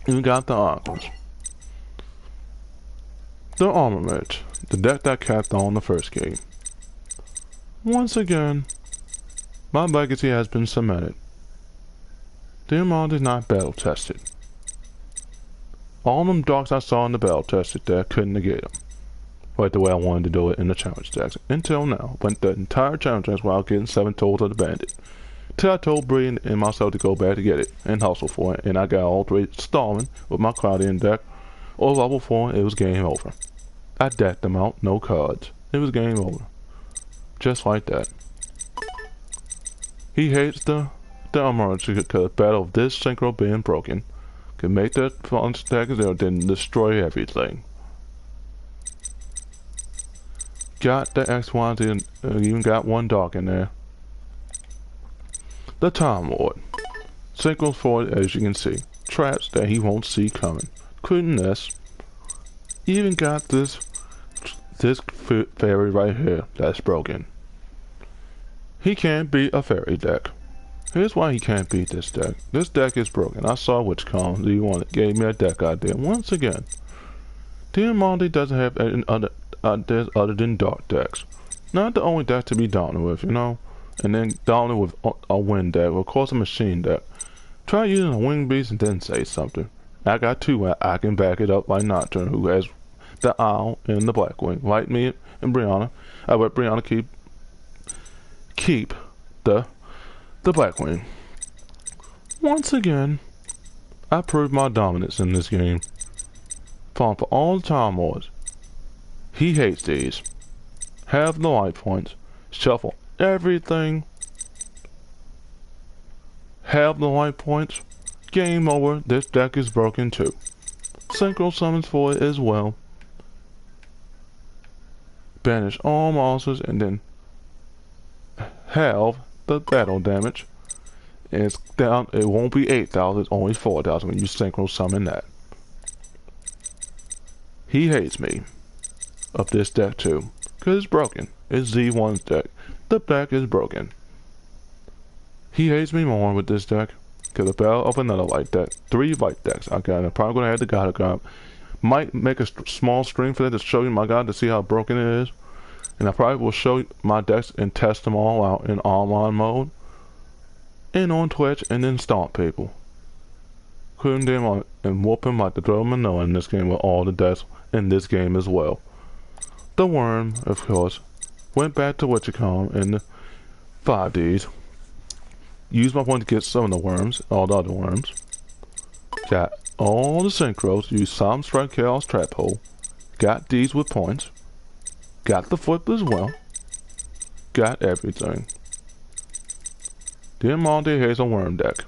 You got the uncles. The armament. The deck that capped on the first game. Once again, my legacy has been cemented. Diamante is not battle tested. All them dogs I saw in the battle tested deck couldn't negate them. Right the way I wanted to do it in the challenge decks. Until now, went the entire challenge decks while getting 7 tools of the bandit. Till I told Bree and myself to go back to get it and hustle for it, and I got all 3 stalling with my Cloudian deck. Or level 4, it was game over. I decked them out, no cards. It was game over. Just like that. He hates the emergency because the battle of this synchro being broken could make that fun stack there, then destroy everything. Got the XYZ and even got 1 dog in there. The Time Lord. Synchros for it, as you can see. Traps that he won't see coming. Hutness. Even got this fairy right here that's broken. He can't beat a fairy deck. Here's why he can't beat this deck. This deck is broken. I saw which columns he wanted. Gave me a deck idea. Once again, Monty doesn't have any other ideas other than dark decks. Not the only deck to be dominant with, you know. And then dominant with a wind deck, or of course a machine deck. Try using a winged beast and then say something. I got 2 I can back it up like Nocturne, who has the Owl and the Blackwing. Like me and Brianna. I let Brianna keep the Blackwing. Once again, I proved my dominance in this game. Falling for all the Time Lords. He hates these. Have the life points. Shuffle everything. Have the life points. Game over. This deck is broken too. Synchro summons for it as well. Banish all monsters and then have the battle damage. And it's down. It won't be 8,000. It's only 4,000 when you synchro summon that. He hates me of this deck too, cause it's broken. It's Z1's deck. The deck is broken. He hates me more with this deck, cause the battle of another light deck. 3 light decks I got. I'm probably gonna add the God grab. Might make a small stream for that to show you my God to see how broken it is. And I probably will show you my decks and test them all out in online mode. And on Twitch and then stomp people. Couldn't them on and whoop him like the throw Manoa in this game with all the decks in this game as well. The Worm, of course, went back to what you call in the 5Ds. Used my point to get some of the worms, all the other worms. Got all the synchros, used Solemn Strike Chaos Trap Hole. Got these with points. Got the flip as well. Got everything. Then Monty has a worm deck.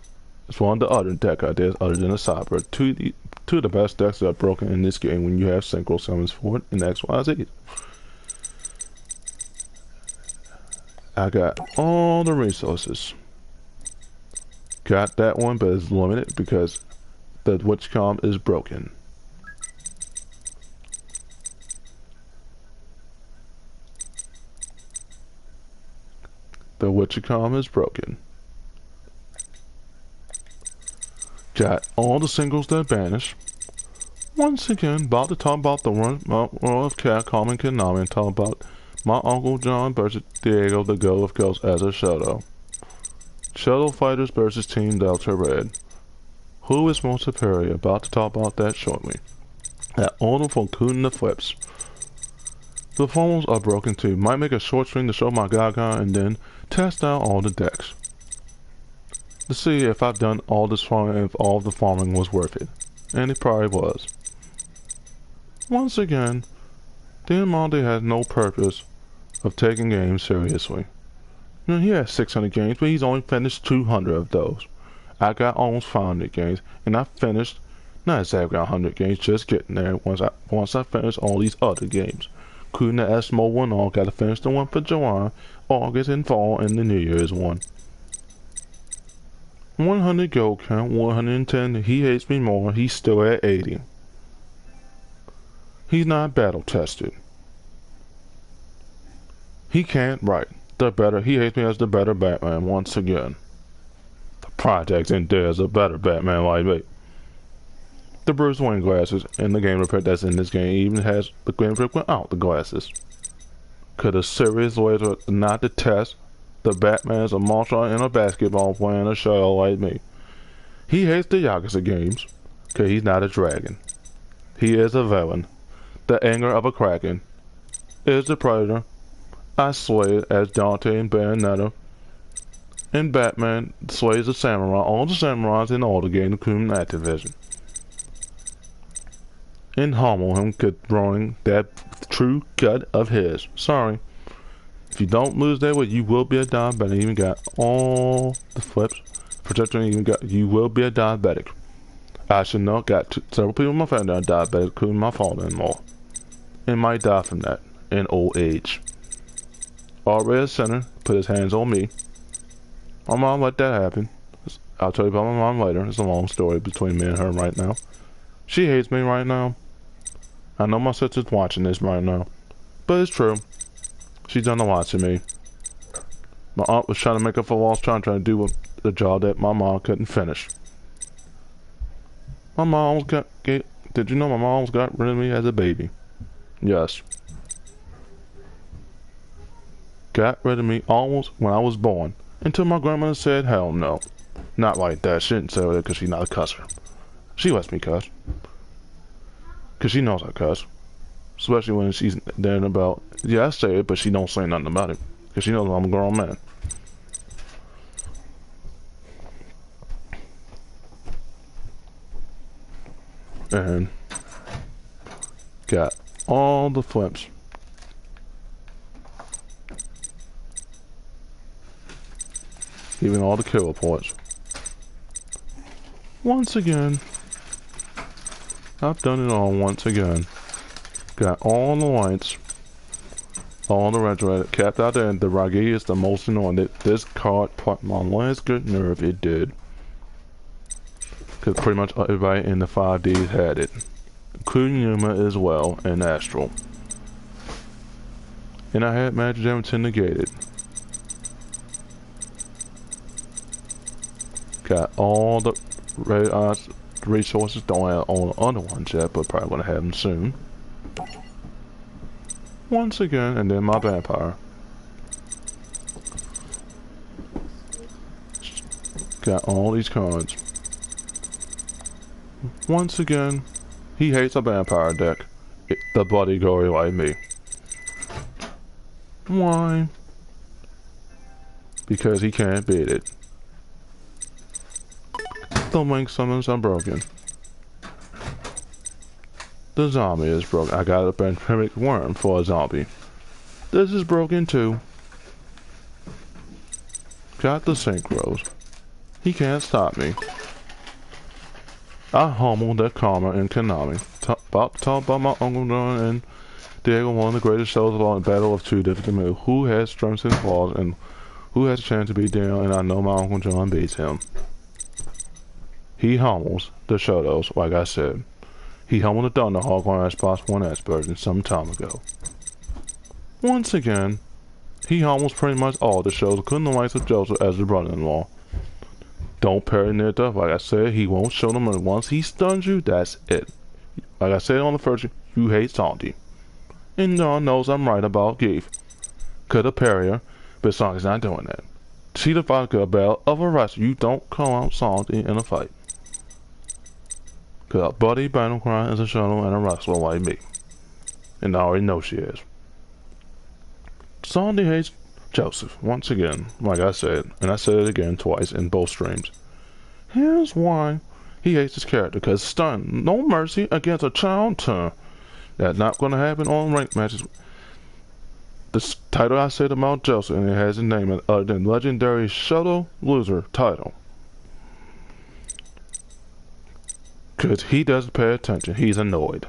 It's one of the other deck ideas other than a Cyber. Two of the best decks that are broken in this game when you have synchro summons for it in XYZ. I got all the resources. Got that one, but it's limited because the Witchcom is broken. The Witchcom is broken. Got all the singles that banish. Once again, about to talk about the World of Catcom and Konami and talk about my Uncle John versus Diego the Go of Ghosts as a Shadow. Shadow Fighters versus Team Delta Red. Who is more superior? About to talk about that shortly. That order for including the flips. The formals are broken too. Might make a short stream to show my Gaga and then test out all the decks. To see if I've done all this farming and if all of the farming was worth it. And it probably was. Once again, Dan Monty has no purpose of taking games seriously. You know, he has 600 games, but he's only finished 200 of those. I got almost 500 games, and I finished, not exactly 100 games, just getting there once I finish all these other games. Including the Eskimo one, all got to finish the one for July, August, and fall, and the New Year's one. 100 gold count, 110, he hates me more, he's still at 80. He's not battle tested. He can't write. He hates me as the better Batman once again. The project in there is a better Batman like me. The Bruce Wayne glasses and the game repair that's in this game even has the game repair without the glasses. Could a serious way to not to test the Batman is a martial art and a basketball player and a shadow like me. He hates the Yakuza games, cause he's not a dragon. He is a villain. The anger of a kraken. Is the predator. I slay it as Dante and Bayonetta. And Batman slays the samurai, all the samurais in all the game, including Activision. And humble him, controlling that true gut of his. Sorry. If you don't lose that way, you will be a diabetic. Even got all the flips. Protector, even got, you will be a diabetic. I should know, got several people in my family that are diabetic, including my father-in-law. And might die from that in old age. Already a sinner, put his hands on me. My mom let that happen. I'll tell you about my mom later. It's a long story between me and her right now. She hates me right now. I know my sister's watching this right now. But it's true. She's done a lot to me. My aunt was trying to make up for lost time, trying to do the job that my mom couldn't finish. My mom did you know my mom got rid of me as a baby? Yes. Got rid of me almost when I was born. Until my grandmother said, hell no. Not like that. She didn't say that because she's not a cusser. She lets me cuss. Because she knows I cuss. Especially when she's there about, yeah, I say it, but she don't say nothing about it. Because she knows I'm a grown man. And got all the flips. Even all the kill reports. Once again. I've done it all once again. Got all the lights. All the red, kept out there, and the Ragi is the most annoying. This card put my last good nerve, it did. Because pretty much everybody in the 5Ds had it. Including Yuma as well, and Astral. And I had Magic Gem to negate it. Got all the red resources. Don't have all the other ones yet, but probably gonna have them soon. Once again, and then my vampire. Got all these cards. Once again, he hates a vampire deck. The BloodyGory like me. Why? Because he can't beat it. The link summons are broken. The zombie is broken. I got a pandemic worm for a zombie. This is broken too. Got the synchros. He can't stop me. I humbled the Karma and Konami. About to talk about my Uncle John and Diego, one of the greatest shows of all, in Battle of Two Difficult Moves. Who has strengths and flaws, and who has a chance to beat Diego, and I know my Uncle John beats him. He humbles the Shotos, like I said. He humbled the Thunderhawk on Xbox One S version some time ago. Once again, he humbles pretty much all the shows, including the likes of Joseph as the brother-in-law. Don't parry near death, like I said, he won't show them, and once he stuns you, that's it. Like I said on the first, you hate Santi. And John knows I'm right about Geef. Coulda parry her, but Santi's not doing that. See the vodka bell of a wrestler, you don't call out Santi in a fight. Cause a buddy battlecry is a shuttle and a wrestler like me. And I already know she is. Sandy hates Joseph, once again, like I said, and I said it again twice in both streams. Here's why he hates his character, cause stun, no mercy against a child turn. That's not gonna happen on ranked matches. The title I said about Joseph, and it has a name other than Legendary Shuttle Loser title. Cause he doesn't pay attention, he's annoyed.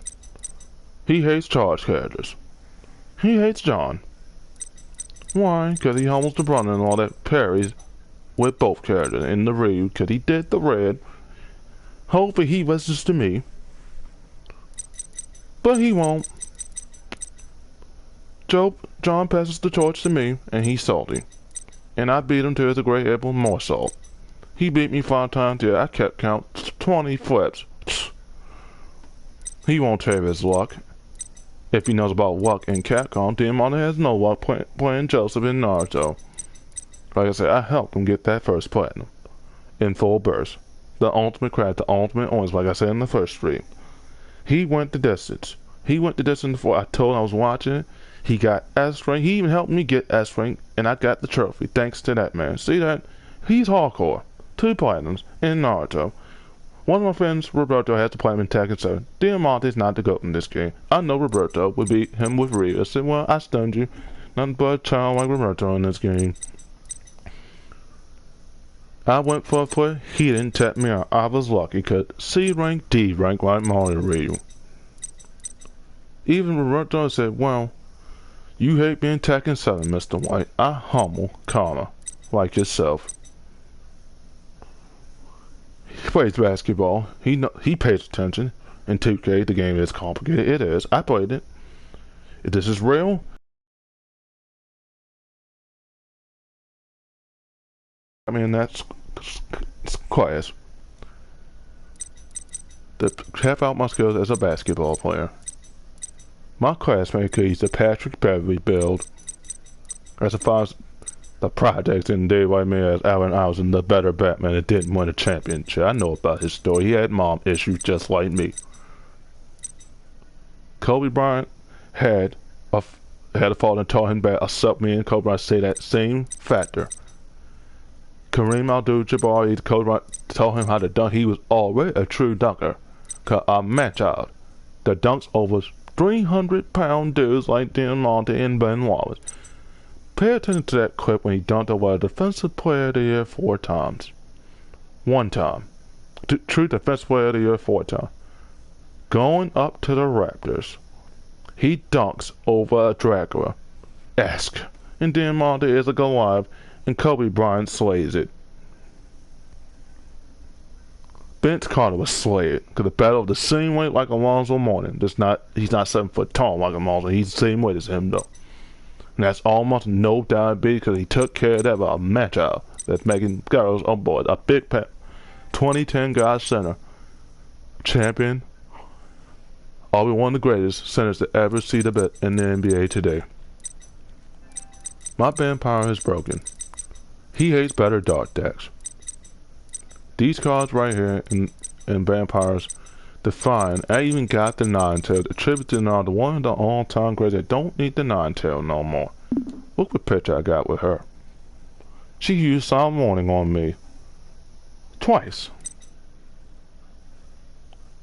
He hates charged characters. He hates John. Why? Cause he humbles the brother-in-law that parries with both characters in the read, cause he did the red. Hopefully he listens to me. But he won't. John passes the torch to me, and he's salty. And I beat him to the great apple more salt. He beat me 5 times, yeah, I kept count 20 flips. He won't have his luck. If he knows about luck in Capcom, Demon has no luck playing Joseph in Naruto. Like I said, I helped him get that first platinum. In full burst. The ultimate crack, the ultimate orange, like I said in the first stream. He went the distance. He went the distance before I told him I was watching it. He got S rank. He even helped me get S rank, and I got the trophy thanks to that man. See that? He's hardcore. 2 platinums in Naruto. One of my friends, Roberto, has to play him in Tekken 7. Diamante's not the GOAT in this game. I know Roberto would beat him with Ryu. I said, well, I stunned you. Nothing but a child like Roberto in this game. I went for a play. He didn't tap me out. I was lucky because C rank, D rank like Mario Ryu. Even Roberto said, well, you hate being Tekken 7, Mr. White. I humble karma like yourself. He plays basketball. He pays attention. In 2K, the game is complicated. It is. I played it. If this is real, I mean, that's class. To have out my skills as a basketball player. My classmate could use the Patrick Beverly build. As far as the projects didn't do like me as Allen Iverson, the better Batman that didn't win a championship. I know about his story. He had mom issues just like me. Kobe Bryant had a father and taught him back. Accept me and Kobe Bryant say that same factor. Kareem Abdul-Jabbar, Kobe Bryant taught him how to dunk. He was already a true dunker. Cause a match out. The dunks over 300-pound dudes like Diamante and Ben Wallace. Pay attention to that clip when he dunked over a Defensive Player of the Year 4 times. 1 time. True Defensive Player of the Year 4 times. Going up to the Raptors. He dunks over a Dracula. Esque. And Diamante is a Goliath, and Kobe Bryant slays it. Vince Carter was slayed because the battle of the same weight like Alonzo Mourning. He's not 7 foot tall like Alonzo. He's the same weight as him though. And that's almost no diabetes because he took care of that by a match out. That's making girls on board. A big 2010 guy center. Champion. Probably one of the greatest centers to ever see the bit in the NBA today. My vampire is broken. He hates better dark decks. These cards right here in Vampires define. I even got the Ninetales attributed now to one of the all-time greats that don't need the Ninetale no more. Look what picture I got with her. She used Solemn Warning on me. Twice.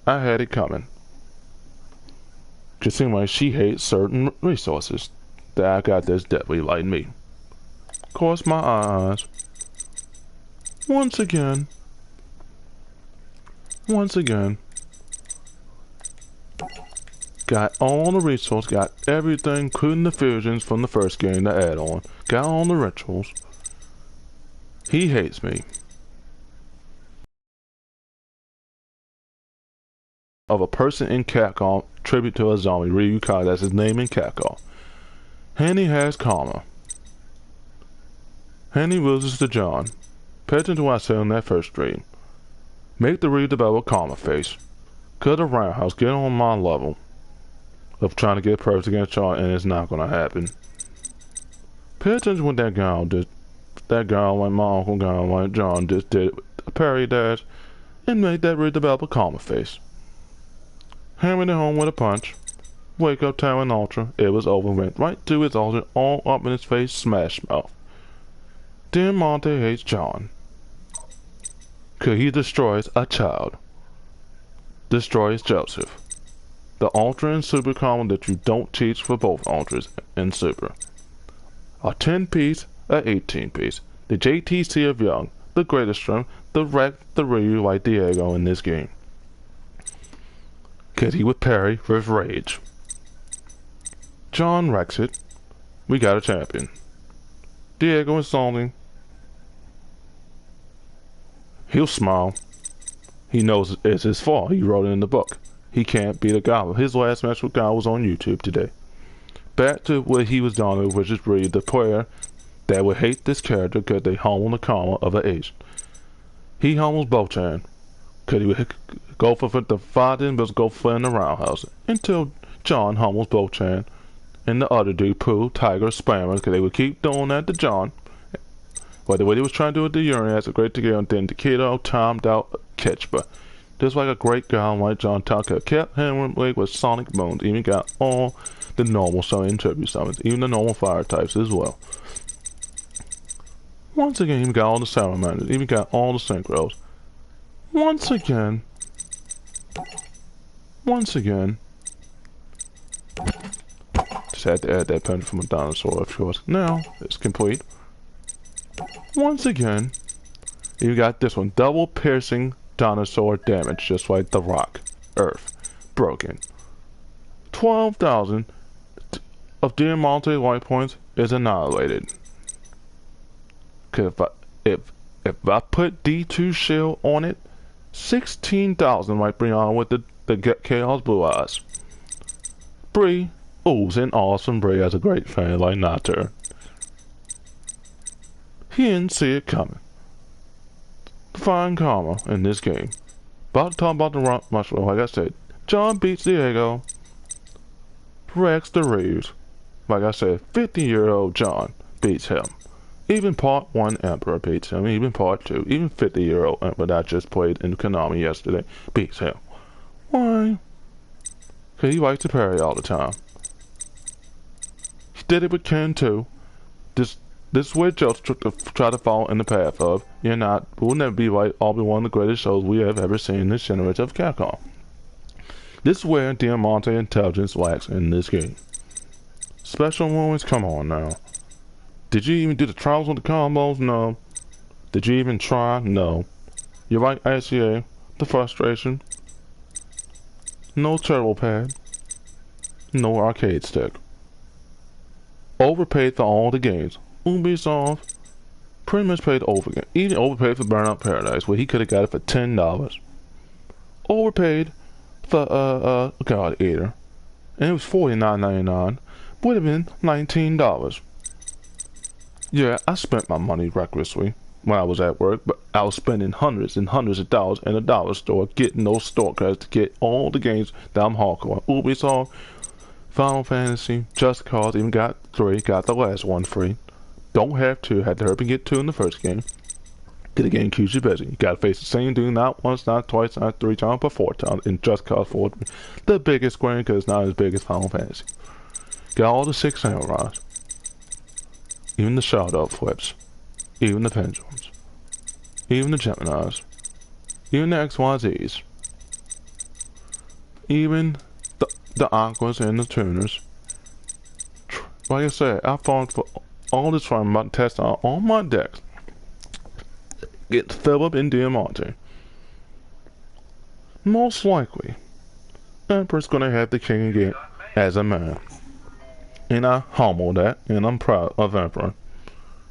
I had it coming. Just seems like she hates certain resources that I got that's deadly like me. Of course my eyes. Once again. Got all the resources, got everything, including the fusions from the first game, the add-on. Got all the rituals. He hates me. Of a person in Capcom, tribute to a zombie, Ryu Kai, that's his name in Capcom. Henny has karma. Henny loses to John. Pay attention to what I said in that first stream. Make the Ryu develop a karma face. Cut a roundhouse, get on my level of trying to get perfect against John, and it's not gonna happen. Pay attention to what that guy did. That guy, like my uncle guy, like John, just did a parry dash and made that Ryu develop a karma face. Hammering it home with a punch. Wake up Talon Ultra. It was over. Went right to his ultra, all up in his face, smash mouth. Diamante hates John. Cause he destroys a child. Destroys Joseph. The Ultra and Super combo that you don't teach for both Ultras and Super. A 10-piece, a 18-piece. The JTC of Young, the greatest strength, the wreck, the Ryu like Diego in this game. Cause he would parry with rage. John wrecks it. We got a champion. Diego is salty. He'll smile. He knows it's his fault. He wrote it in the book. He can't beat a goblin. His last match with God was on YouTube today. Back to what he was doing, which is really the player that would hate this character because they humble the karma of an ace. He humbles Bochan because he would go for the fighting, but go for in the roundhouse until John humbles Bochan and the other dude, Pooh, Tiger, Spammer, because they would keep doing that to John. But the way he was trying to do it to Urian, that's a great to get, and then Takedo timed out Ketchba. Just like a great guy like John Tucker kept hammering Blake with sonic bones, even got all the normal summon tribute summons, even the normal fire types as well. Once again, even got all the salamanders, even got all the synchros. Once again, just had to add that pen from a dinosaur, of course. Now, it's complete. Once again, you got this one, double piercing dinosaur damage, just like the rock, earth, broken. 12,000 of Diamante life points is annihilated. Cause if I put D2 shield on it, 16,000 might bring on with the Chaos Blue Eyes. Bree, ooh's an awesome Bree as a great fan like Natur. He didn't see it coming. Fine karma in this game. About to talk about the rock mushroom, like I said. John beats Diego. Rex the Reeves. Like I said, 50-year-old John beats him. Even Part 1 Emperor beats him. Even Part 2. Even 50-year-old Emperor that I just played in Konami yesterday beats him. Why? Because he likes to parry all the time. He did it with Ken too. This is where Joe's try to follow in the path of. You're not. Will never be right. I'll be one of the greatest shows we have ever seen in this generation of Capcom. This is where Diamante intelligence lacks in this game. Special moments, come on now. Did you even do the trials with the combos? No. Did you even try? No. You like ICA? The frustration? No turbo pad. No arcade stick. Overpaid for all the games. Ubisoft pretty much paid over again. Even overpaid for Burnout Paradise, where he could have got it for $10. Overpaid for God Eater, and it was $49.99. Would have been $19. Yeah, I spent my money recklessly when I was at work, but I was spending hundreds and hundreds of dollars in a dollar store getting those store cards to get all the games that I'm hardcore. Ubisoft, Final Fantasy, Just Cause, even got 3, got the last one free. Don't have 2, had to hurry and get 2 in the first game. Get the game keeps you busy. You gotta face the same dude not once, not twice, not 3 times, but 4 times in Just Cause 4. The biggest square because it's not as big as Final Fantasy. Got all the 6 samurais. Even the shadow flips. Even the pendulums. Even the Geminis. Even the XYZs. Even the aquas and the tuners. Like I said, I fought for all this time about to test out all my decks. Get Philip and Diamante. Most likely, Emperor's gonna have the king again as a man. And I humble that, and I'm proud of Emperor.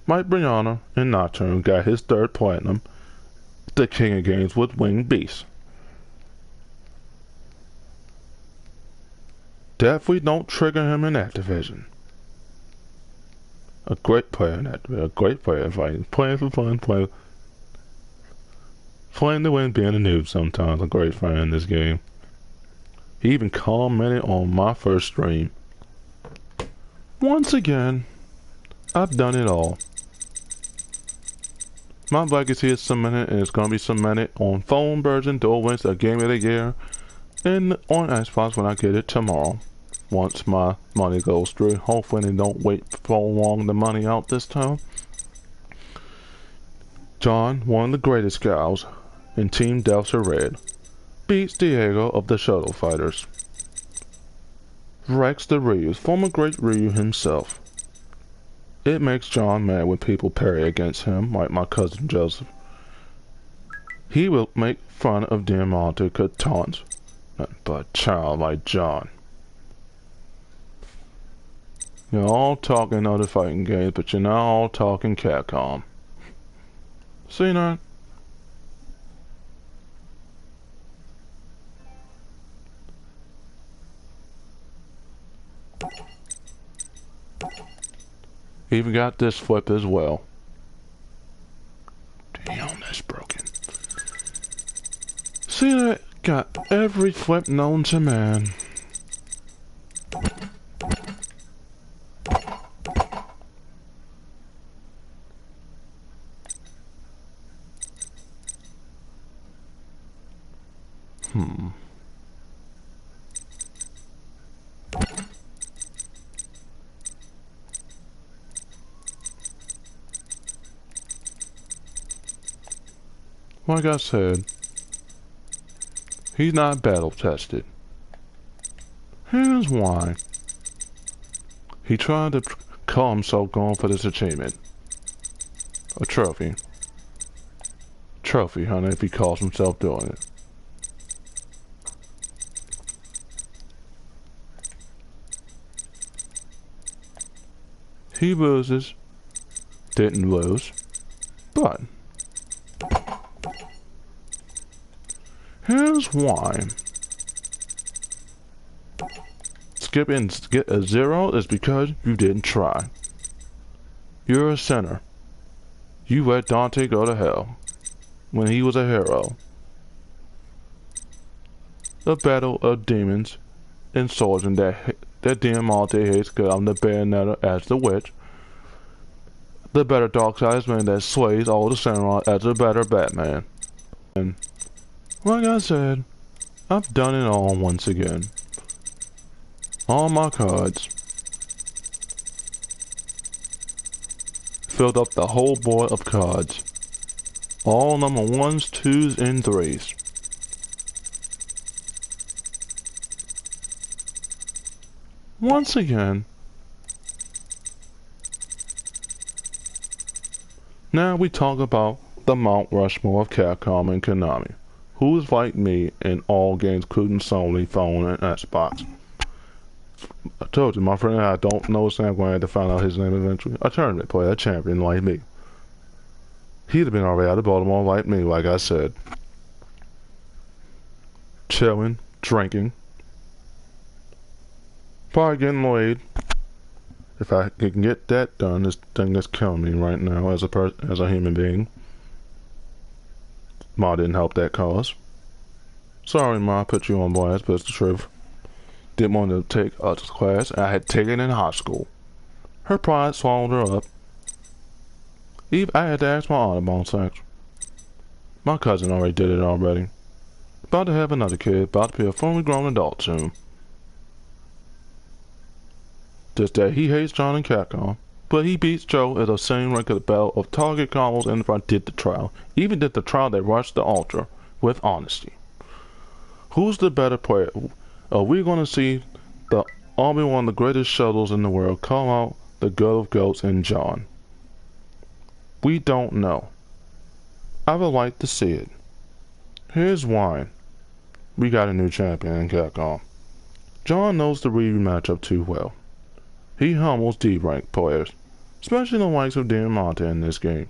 Mike Brianna and Natur got his 3rd platinum. The king of games with Winged Beast. Definitely don't trigger him in that division. A great player in that division. A great player fighting. Playing for fun. Playing to win, being a noob sometimes. A great fan in this game. He even commented on my first stream. Once again, I've done it all. My legacy is cemented, and it's going to be cemented on phone version, Dual Wins, a Game of the Year, and on Xbox when I get it tomorrow. Once my money goes through. Hopefully they don't wait for long the money out this time. John, one of the greatest guys in Team Delta Red, beats Diego of the Shuttle Fighters. Rex the Ryu, former great Ryu himself. It makes John mad when people parry against him, like my cousin Joseph. He will make fun of Diamante could taunt, but a child like John. You're all talking other fighting games, but you're not all talking Capcom. See that? Even got this flip as well. Damn, that's broken. See that? Got every flip known to man. Like I said, he's not battle tested. Here's why. He tried to call himself going for this achievement. A trophy. Trophy, honey, if he calls himself doing it. He loses. Didn't lose. But here's why. Skipping get a 0 is because you didn't try. You're a sinner. You let Dante go to hell when he was a hero. A battle of demons and swords, and that Diamante hates because I'm the Bayonetta as the witch. The better dark-sized man that slays all the samurai as the better Batman. And like I said, I've done it all once again. All my cards. Filled up the whole board of cards. All number 1s, 2s, and 3s. Once again. Now we talk about the Mount Rushmore of Capcom and Konami. Who's like me in all games, including Sony, phone, and Xbox. I told you, my friend, I don't know his name. I'm going to have to find out his name eventually. A tournament player, a champion like me. He'd have been already out of Baltimore like me, like I said. Chilling, drinking. Probably getting laid. If I can get that done, this thing that's killing me right now as a human being. Ma didn't help that cause. Sorry, Ma, I put you on blast, but it's the truth. Didn't want to take a class I had taken in high school. Her pride swallowed her up. I had to ask my aunt about sex. My cousin already did it already. About to have another kid, about to be a fully grown adult soon. Just that he hates John and Capcom, but he beats Joe at the same rank of the battle of target combos and if I did the trial. Even did the trial they rushed the ultra with honesty. Who's the better player? Are we going to see the only one of the greatest shuttles in the world call out the goat of goats and John? We don't know. I would like to see it. Here's why. We got a new champion in Capcom. John knows the Ryu matchup too well. He humbles D-rank players, especially the likes of Diamante in this game.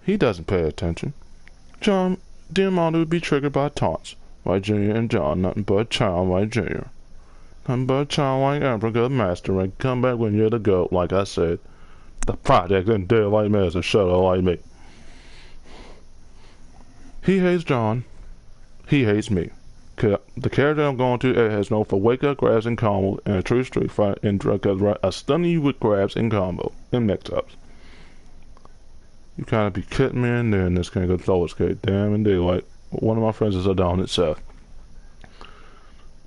He doesn't pay attention. Diamante would be triggered by taunts. Like Junior and John, nothing but a child like Junior. Nothing but a child like Africa Master and come back when you're the GOAT, like I said. The project and deal like me as a shuttle like me. He hates John. He hates me. The character I'm going to has no for wake up grabs and combo and a true street fight and a stunning you with grabs and combo and mix-ups. You kind of be kidding me in there in this kind of solo skate. Damn and daylight. One of my friends is a down at Seth.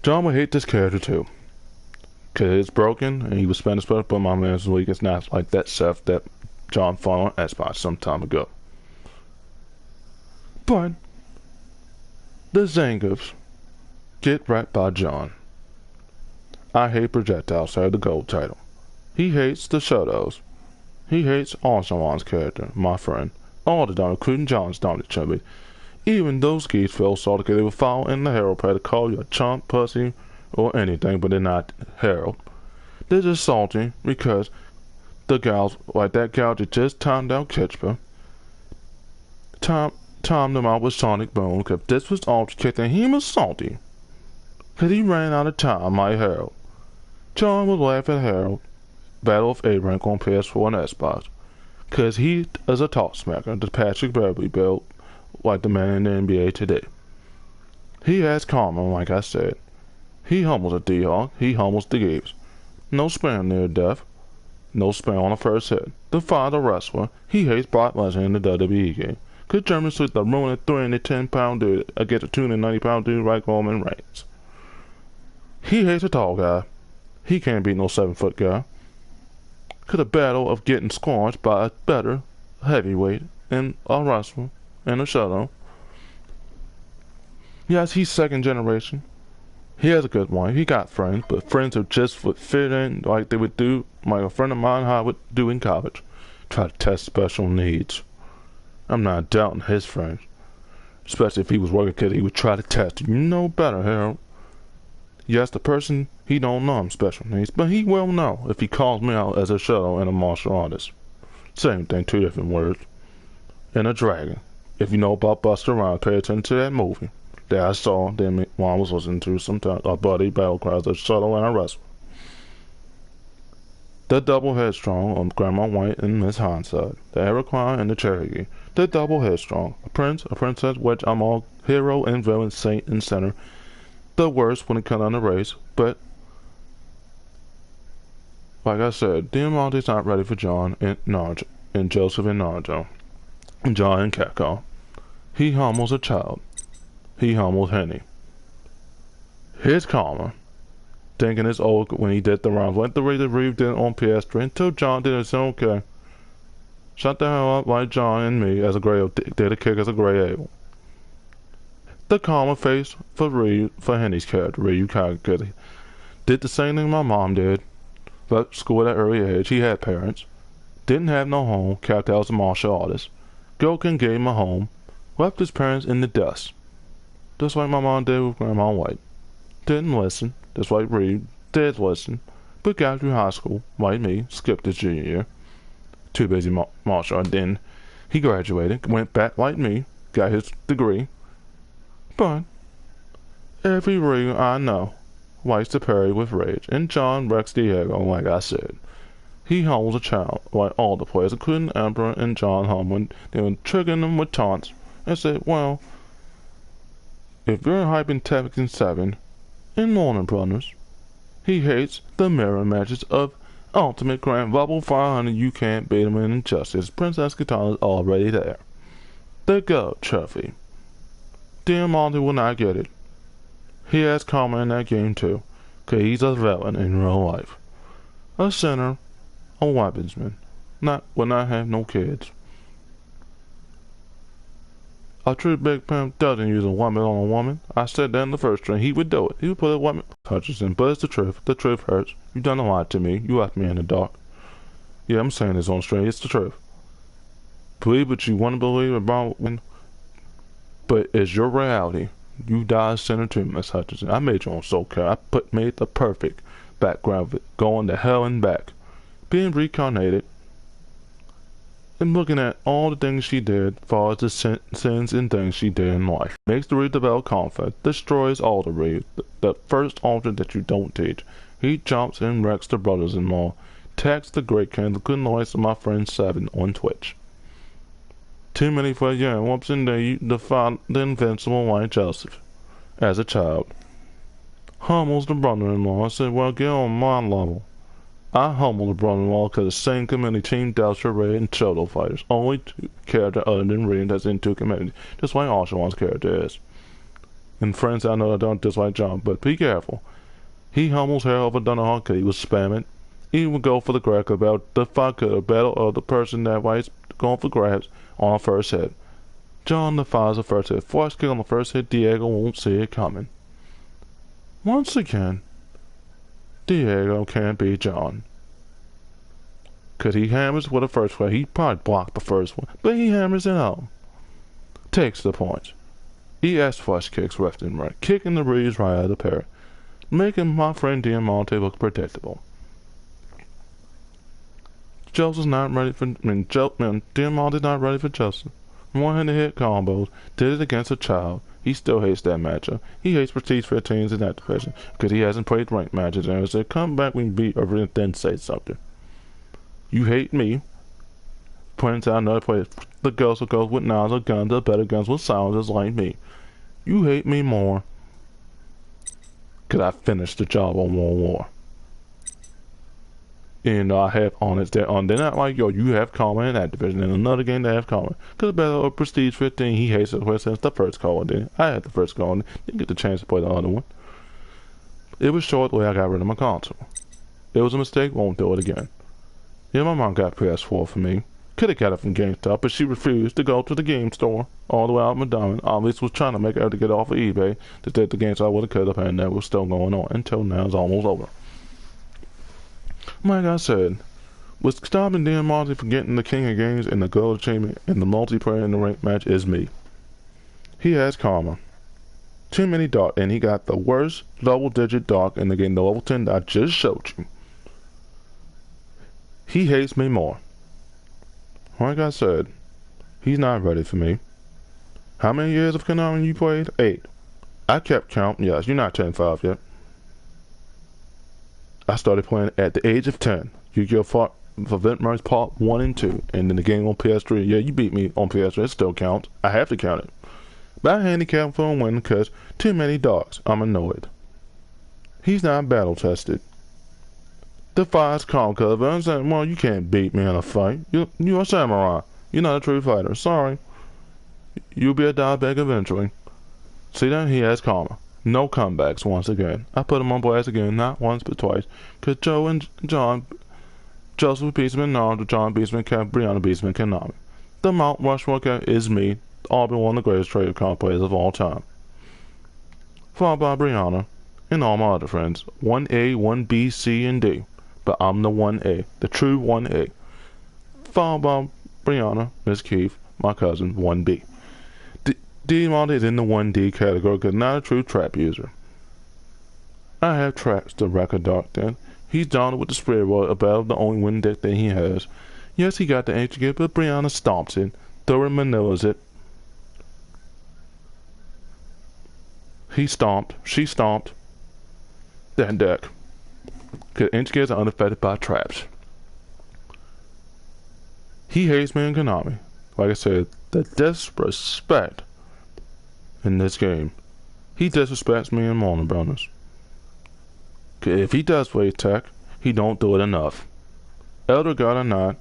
John would hate this character too. Cause it's broken and he was spending stuff, but my man's weak. It's not like that Seth that John fought on Xbox some time ago. But the Zangiefs get right by John. I hate projectiles, so the gold title. He hates the Shotos. He hates Arsalan's character, my friend. All the down, including John's down to chubby. Even those geese feel salty because they would follow in the Herald play to call you a chump, pussy, or anything, but they're not Herald. They're just salty because the gals, like that gal that just timed out Kitchper, timed them out with Sonic Boom, because this was Ultra Kick and he was salty. Because he ran out of time like Harold. John would laugh at Harold, Battle of A-Rank on PS4 and Xbox, because he is a talk smacker, the Patrick Beverly built like the man in the NBA today. He has karma, like I said. He humbles a D-Hawk, he humbles the Games. No spam near death, no spam on the first hit. The father wrestler, he hates Brock Lesnar in the WWE game. Cause German suit the ruin 310-pound dude against a 290-pound dude like Roman Reigns. He hates a tall guy. He can't beat no 7-foot guy. Could a battle of getting squashed by a better heavyweight in a wrestler and a shadow. Yes, he's second generation. He has a good wife. He got friends, but friends who just would fit in like they would do, like a friend of mine how I would do in college. Try to test special needs. I'm not doubting his friends. Especially if he was working kid, he would try to test. You know better, Harold. Yes, the person, he don't know I'm special needs, but he will know if he calls me out as a shadow and a martial artist. Same thing, two different words. And a dragon. If you know about Buster Rhymes, pay attention to that movie that I saw then while I was listening to sometimes a buddy battle cries, a shadow and a wrestler. The double headstrong on Grandma White and Miss Hindsight, the Iroquois and the Cherokee, the double headstrong, a prince, a princess, which I'm all hero and villain, saint and sinner, the worst when it comes on the race, but like I said, Diamante's not ready for John and Narjo, and Joseph and Narjo, and John and Kakao. He humbles a child. He humbles Henny. Here's Karma. Thinking it's old when he did the rounds. Went the way the Reeve did on PS3 until John did it. Said, okay. Shut the hell up like John and me as a gray did a kick as a gray able. The Karma face for Reeve, for Henny's character, Reeve Kagakitty. Did the same thing my mom did. Left school at an early age. He had parents. Didn't have no home. Kakao was a martial artist. Goken gave him a home. Left his parents in the dust. Just like my mom did with Grandma White. Didn't listen. Just like Reed did listen, but got through high school, like me, skipped his junior year. Too busy martial art. Then he graduated, went back like me, got his degree. But every Reed I know likes to parry with rage, and John Rex Diego, like I said. He humbles a child, like all the players, including Emperor and John Humwin. They were triggering them with taunts, and said, well, if you're hyping Tekken 7, in Warner Brothers, he hates the mirror matches of Ultimate Grand Level 500. You can't beat him in Injustice. Princess Katana's already there. The GOAT trophy. Diamante will not get it. He has Karma in that game too, 'cause he's a villain in real life. A sinner, a weaponsman. Will not have no kids. A true big pimp doesn't use a woman on a woman. I said that in the first string. He would do it. He would put a woman Hutchinson, but it's the truth. The truth hurts. You done a lot to me. You left me in the dark. Yeah, I'm saying this on string. It's the truth. Believe what you want to believe about women, but it's your reality. You die a sinner too, Miss Hutchinson. I made you on Soul Care. I made the perfect background of it. Going to hell and back. Being reincarnated. And looking at all the things she did, as far as the sins and things she did in life. Makes the redevelop conflict, destroys all the Reed, the first altar that you don't teach. He jumps and wrecks the brothers-in-law, attacks the great king, the good noise of my friend 7 on Twitch. Too many for yeah, whoops and you defy the invincible white Joseph. As a child. Humbles the brother-in-law and said, well, get on my level. I humble the brother-in-law because the same community team Delta Ray and Chodo fighters. Only two character other than Ray that's in two communities. Just like Oshawan's character is. And friends I know that don't dislike John, but be careful. He humbles Harold over Dunahawk because he was spamming. He would go for the crack about the fight could a battle of the person that was going for grabs on a first hit. John defies the first hit. Force kick on the first hit, Diego won't see it coming. Once again, Diego can't beat John. 'Cause he hammers with the first one. He probably blocked the first one, but he hammers it home. Takes the points. ES flush kicks left and right, kicking the Reeves right out of the pair, making my friend Diamante look predictable. Joseph's not ready for Diamante's not ready for Joseph. One-handed hit combos, did it against a child. He still hates that matchup. He hates Prestige 15s in that division because he hasn't played ranked matches and he said, come back when you beat over and then say something. You hate me. Points out another player. The ghost will go with knives or guns or better guns with silencers like me. You hate me more because I finished the job on World War. And I have Hutness there on. They're not like, yo, you have Karma in that division. And another game they have Karma. Because Battle of Prestige 15, he hates it since the first Call of Duty. I had the first Call of Duty. Didn't get the chance to play the other one. It was short the way I got rid of my console. It was a mistake, won't do it again. Yeah, my mom got PS4 for me. Could have got it from GameStop, but she refused to go to the game store all the way out in Madonna. Obviously was trying to make her to get off of eBay to take the games I would have cut up, and that was still going on until now it's almost over. Like I said, what's stopping Dan Monty from getting the King of Games and the Gold Achievement and the multiplayer in the rank match is me. He has Karma. Too many dark, and he got the worst double-digit dark in the game, the level 10 that I just showed you. He hates me more. Like I said, he's not ready for me. How many years of Konami you played? 8. I kept count. Yes, you're not 10-5 yet. I started playing at the age of 10. Yu-Gi-Oh! Event Merge Part 1 and 2. And then the game on PS3. Yeah, you beat me on PS3. It still counts. I have to count it. But I handicap for a win because too many dogs. I'm annoyed. He's not battle tested. Defies conquer. But I'm saying, well, you can't beat me in a fight. You're a samurai. You're not a true fighter. Sorry. You'll be a diabetic eventually. See that? He has Karma. No comebacks once again. I put him on blast again, not once but twice. Cause Joe and John, Joseph Beastman, Nard, John Beastman, Brianna Beastman, Konami. The Mount Rushmore is me, Aubrey, one of the greatest trade card players of all time. Followed by Brianna, and all my other friends. 1A, 1B, C, and D. But I'm the 1A, the true 1A. Followed by Brianna, Miss Keith, my cousin, 1B. D-Monty is in the 1D category because not a true trap user. I have traps the record dark then. He's down with the Spirit Royal, about the only win deck that he has. Yes, he got the ancient gift, but Brianna stomps it. Thorin Manila's it. He stomped, she stomped that deck. Because ancient gifts are unaffected by traps. He hates me in Konami. Like I said, the disrespect in this game. He disrespects me in Warner Brothers. If he does play tech, he don't do it enough. Elder God or not,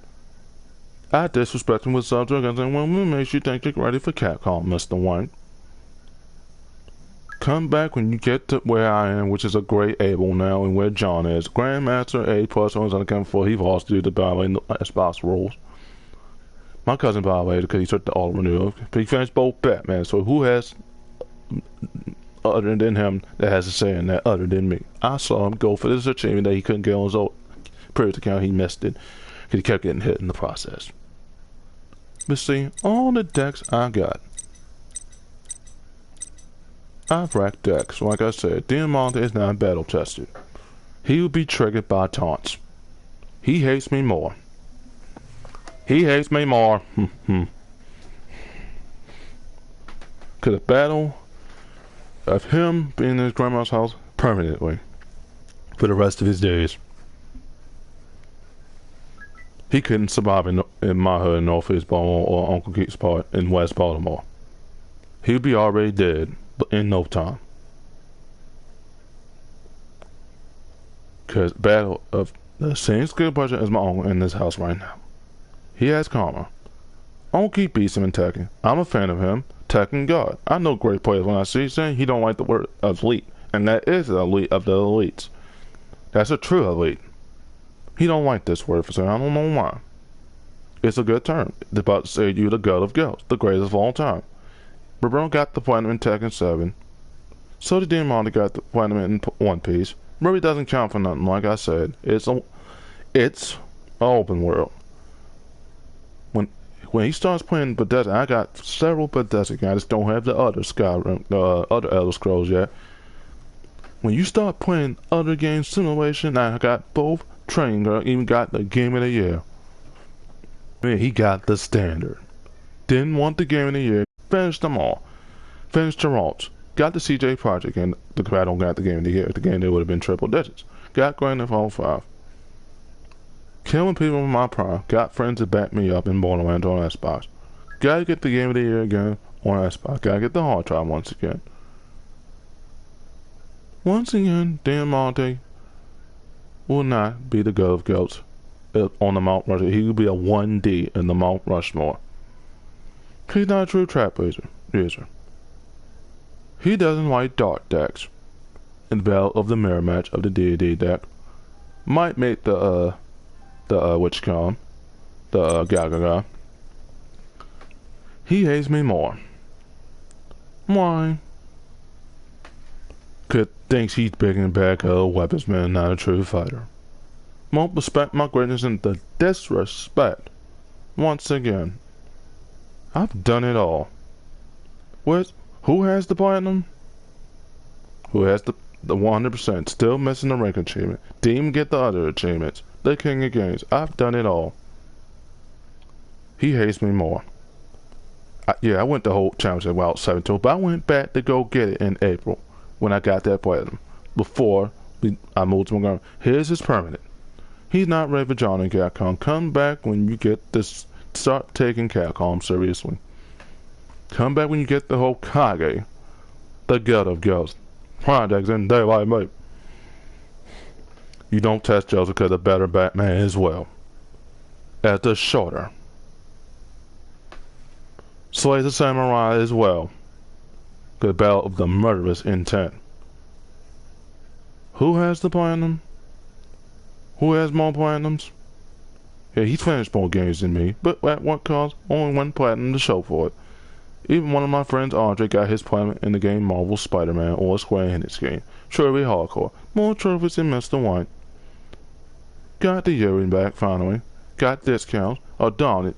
I disrespect him with subject and say, well, what makes you think you're ready for Capcom, Mr. White? Come back when you get to where I am, which is a great able now, and where John is. Grandmaster A plus on his account before he lost due to violating the Xbox rules. My cousin violated because he took the all renewal. But he finished both Batman, so who has other than him that has a say in that other than me? I saw him go for this achievement that he couldn't get on his own previous account. He missed it because he kept getting hit in the process. But see, all the decks I got, I've racked decks. Like I said, Diamante is not battle tested. He will be triggered by taunts. He hates me more. He hates me more. Cause a battle of him being in his grandma's house permanently for the rest of his days. He couldn't survive in my hood in Northeast Baltimore or Uncle Keith's part in West Baltimore. He would be already dead, but in no time. Cause battle of the same skill budget as my uncle in this house right now. He has Karma. Uncle Keith beats him in Tekken. I'm a fan of him. Tekken God. I know great players when I see saying he don't like the word elite, and that is the elite of the elites. That's a true elite. He don't like this word for saying. I don't know why. It's a good term. It's about to say you the god of gods, the greatest of all time. Bruno got the platinum in Tekken 7. So did Diamante got the platinum in One Piece. Murray doesn't count for nothing. Like I said, it's an open world. When he starts playing Bethesda, I got several Bethesda games. I just don't have the other Skyrim, other Elder Scrolls yet. When you start playing other games, simulation, I got both. Training Girl even got the Game of the Year. Man, he got the standard. Didn't want the Game of the Year. Finished them all. Finished Geralt's. Got the CJ Project, and the battle got the Game of the Year. The game there would have been triple digits. Got Grand Theft Auto 5. Killing people in my prime. Got friends that back me up in Borderlands on Xbox. Gotta get the Game of the Year again on Xbox. Gotta get the hard drive once again. Once again, Diamante will not be the god of goats on the Mount Rushmore. He would be a 1D in the Mount Rushmore. He's not a true trap user. He doesn't like dark decks. In the Battle of the Mirror match of the D&D deck, might make the Gaga. He hates me more. Why? Cause thinks he's big and bad, a weaponsman, not a true fighter. Won't respect my greatness and the disrespect. Once again, I've done it all. Who has the platinum? Who has the 100%? Still missing the rank achievement. Didn't even get the other achievements. The king of games. I've done it all. He hates me more. I went the whole championship without 7-2, but I went back to go get it in April when I got that platinum. Before I moved to Montgomery. Here's his permanent. He's not ready for John and Capcom. Come back when you get this. Start taking Capcom seriously. Come back when you get the whole Kage. The gut of girls. Projects in daylight mate. You don't test Joseph because the better Batman as well. As the shorter. Slays the Samurai as well. The Battle of the Murderous Intent. Who has the platinum? Who has more platinums? Yeah, he's finished more games than me, but at what cost? Only one platinum to show for it. Even one of my friends, Andre, got his platinum in the game Marvel Spider-Man or Square Enix game. Trophy hardcore. More trophies than Mr. White. Got the Yuri back finally. Got discounts. Oh darn it,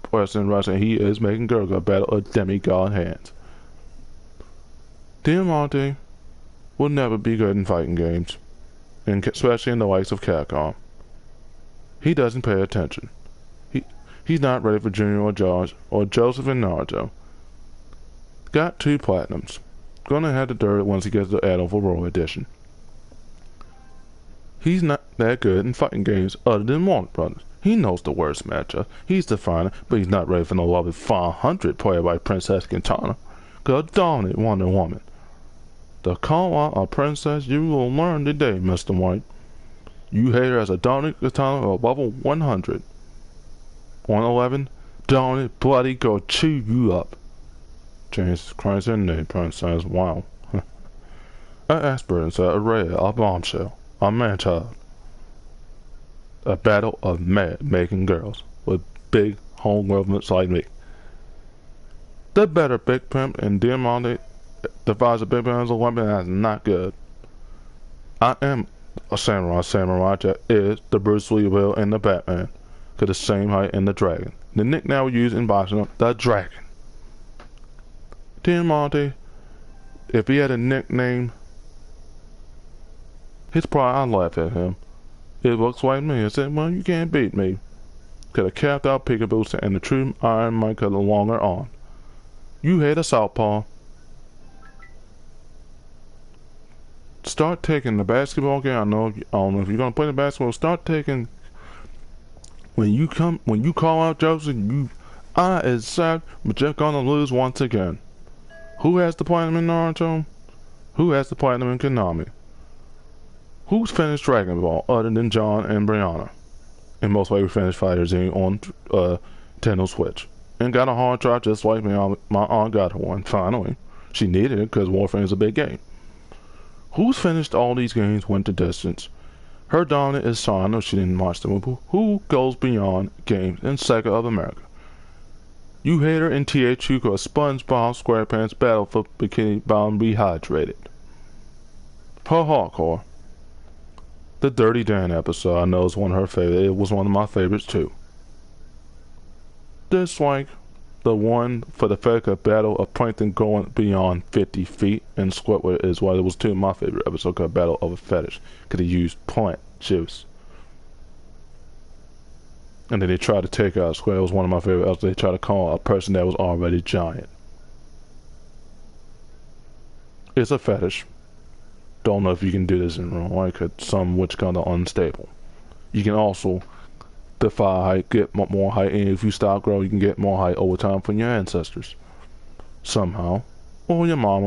person Russian he is making Gurga battle of demigod hands. Diamante will never be good in fighting games, and especially in the likes of Capcom. He doesn't pay attention. He's not ready for Junior or George or Joseph and Naruto. Got 2 platinums. Gonna have to dirt it once he gets the add-on for Royal Edition. He's not that good in fighting games other than Warner Brothers. He knows the worst matchup. He's the final, but he's not ready for no level 500 player by Princess Quintana. God dominant Wonder Woman. The call out a princess you will learn today, Mr. White. You hate her as a dominant Quintana of level 100. 111, dominant bloody go chew you up. Jesus Christ in name, princess, wow. A aspirant, a ray, a bombshell, a man-child. A battle of mad-making girls with big home governments like me. The better Big Pimp and Diamante defies a Big Pimp as a weapon that's not good. I am a samurai. Samurai that is the Bruce Lee will in the Batman. To the same height in the Dragon. The nickname we use in boxing, the Dragon. Diamante, if he had a nickname, his pride, I laugh at him. It looks like me. I said, well, you can't beat me. Could have capped out peekaboo and the true Iron Man could have longer on. You hate a southpaw. Start taking the basketball game. I don't know if you're gonna play the basketball. Start taking. When you call out Joseph, I is sad, but you're gonna lose once again. Who has the platinum in Naruto? Who has the platinum in Konami? Who's finished Dragon Ball other than John and Brianna? And most likely finished Fighters on Nintendo Switch. And got a hard drive just like me. My aunt got her one, finally. She needed it because Warframe is a big game. Who's finished all these games went the distance? Her dominant is Sonic. I know she didn't watch the movie. Who goes beyond games in Sega of America? You hate her in THQ because SpongeBob SquarePants battle for Bikini Bottom Rehydrated. Her hardcore. The Dirty Dan episode I know is one of her favorites. It was one of my favorites too. Dislike the one for the fact of Battle of Plankton going beyond 50 feet and Squidward is why it was two of my favorite episodes called Battle of a Fetish because he used plant juice. And then they tried to take out Squid. It was one of my favorite episodes. They tried to call a person that was already giant. It's a fetish. Don't know if you can do this in real life because some which kind of unstable. You can also defy height, get more height, and if you stop growing, you can get more height over time from your ancestors. Somehow. Or your mom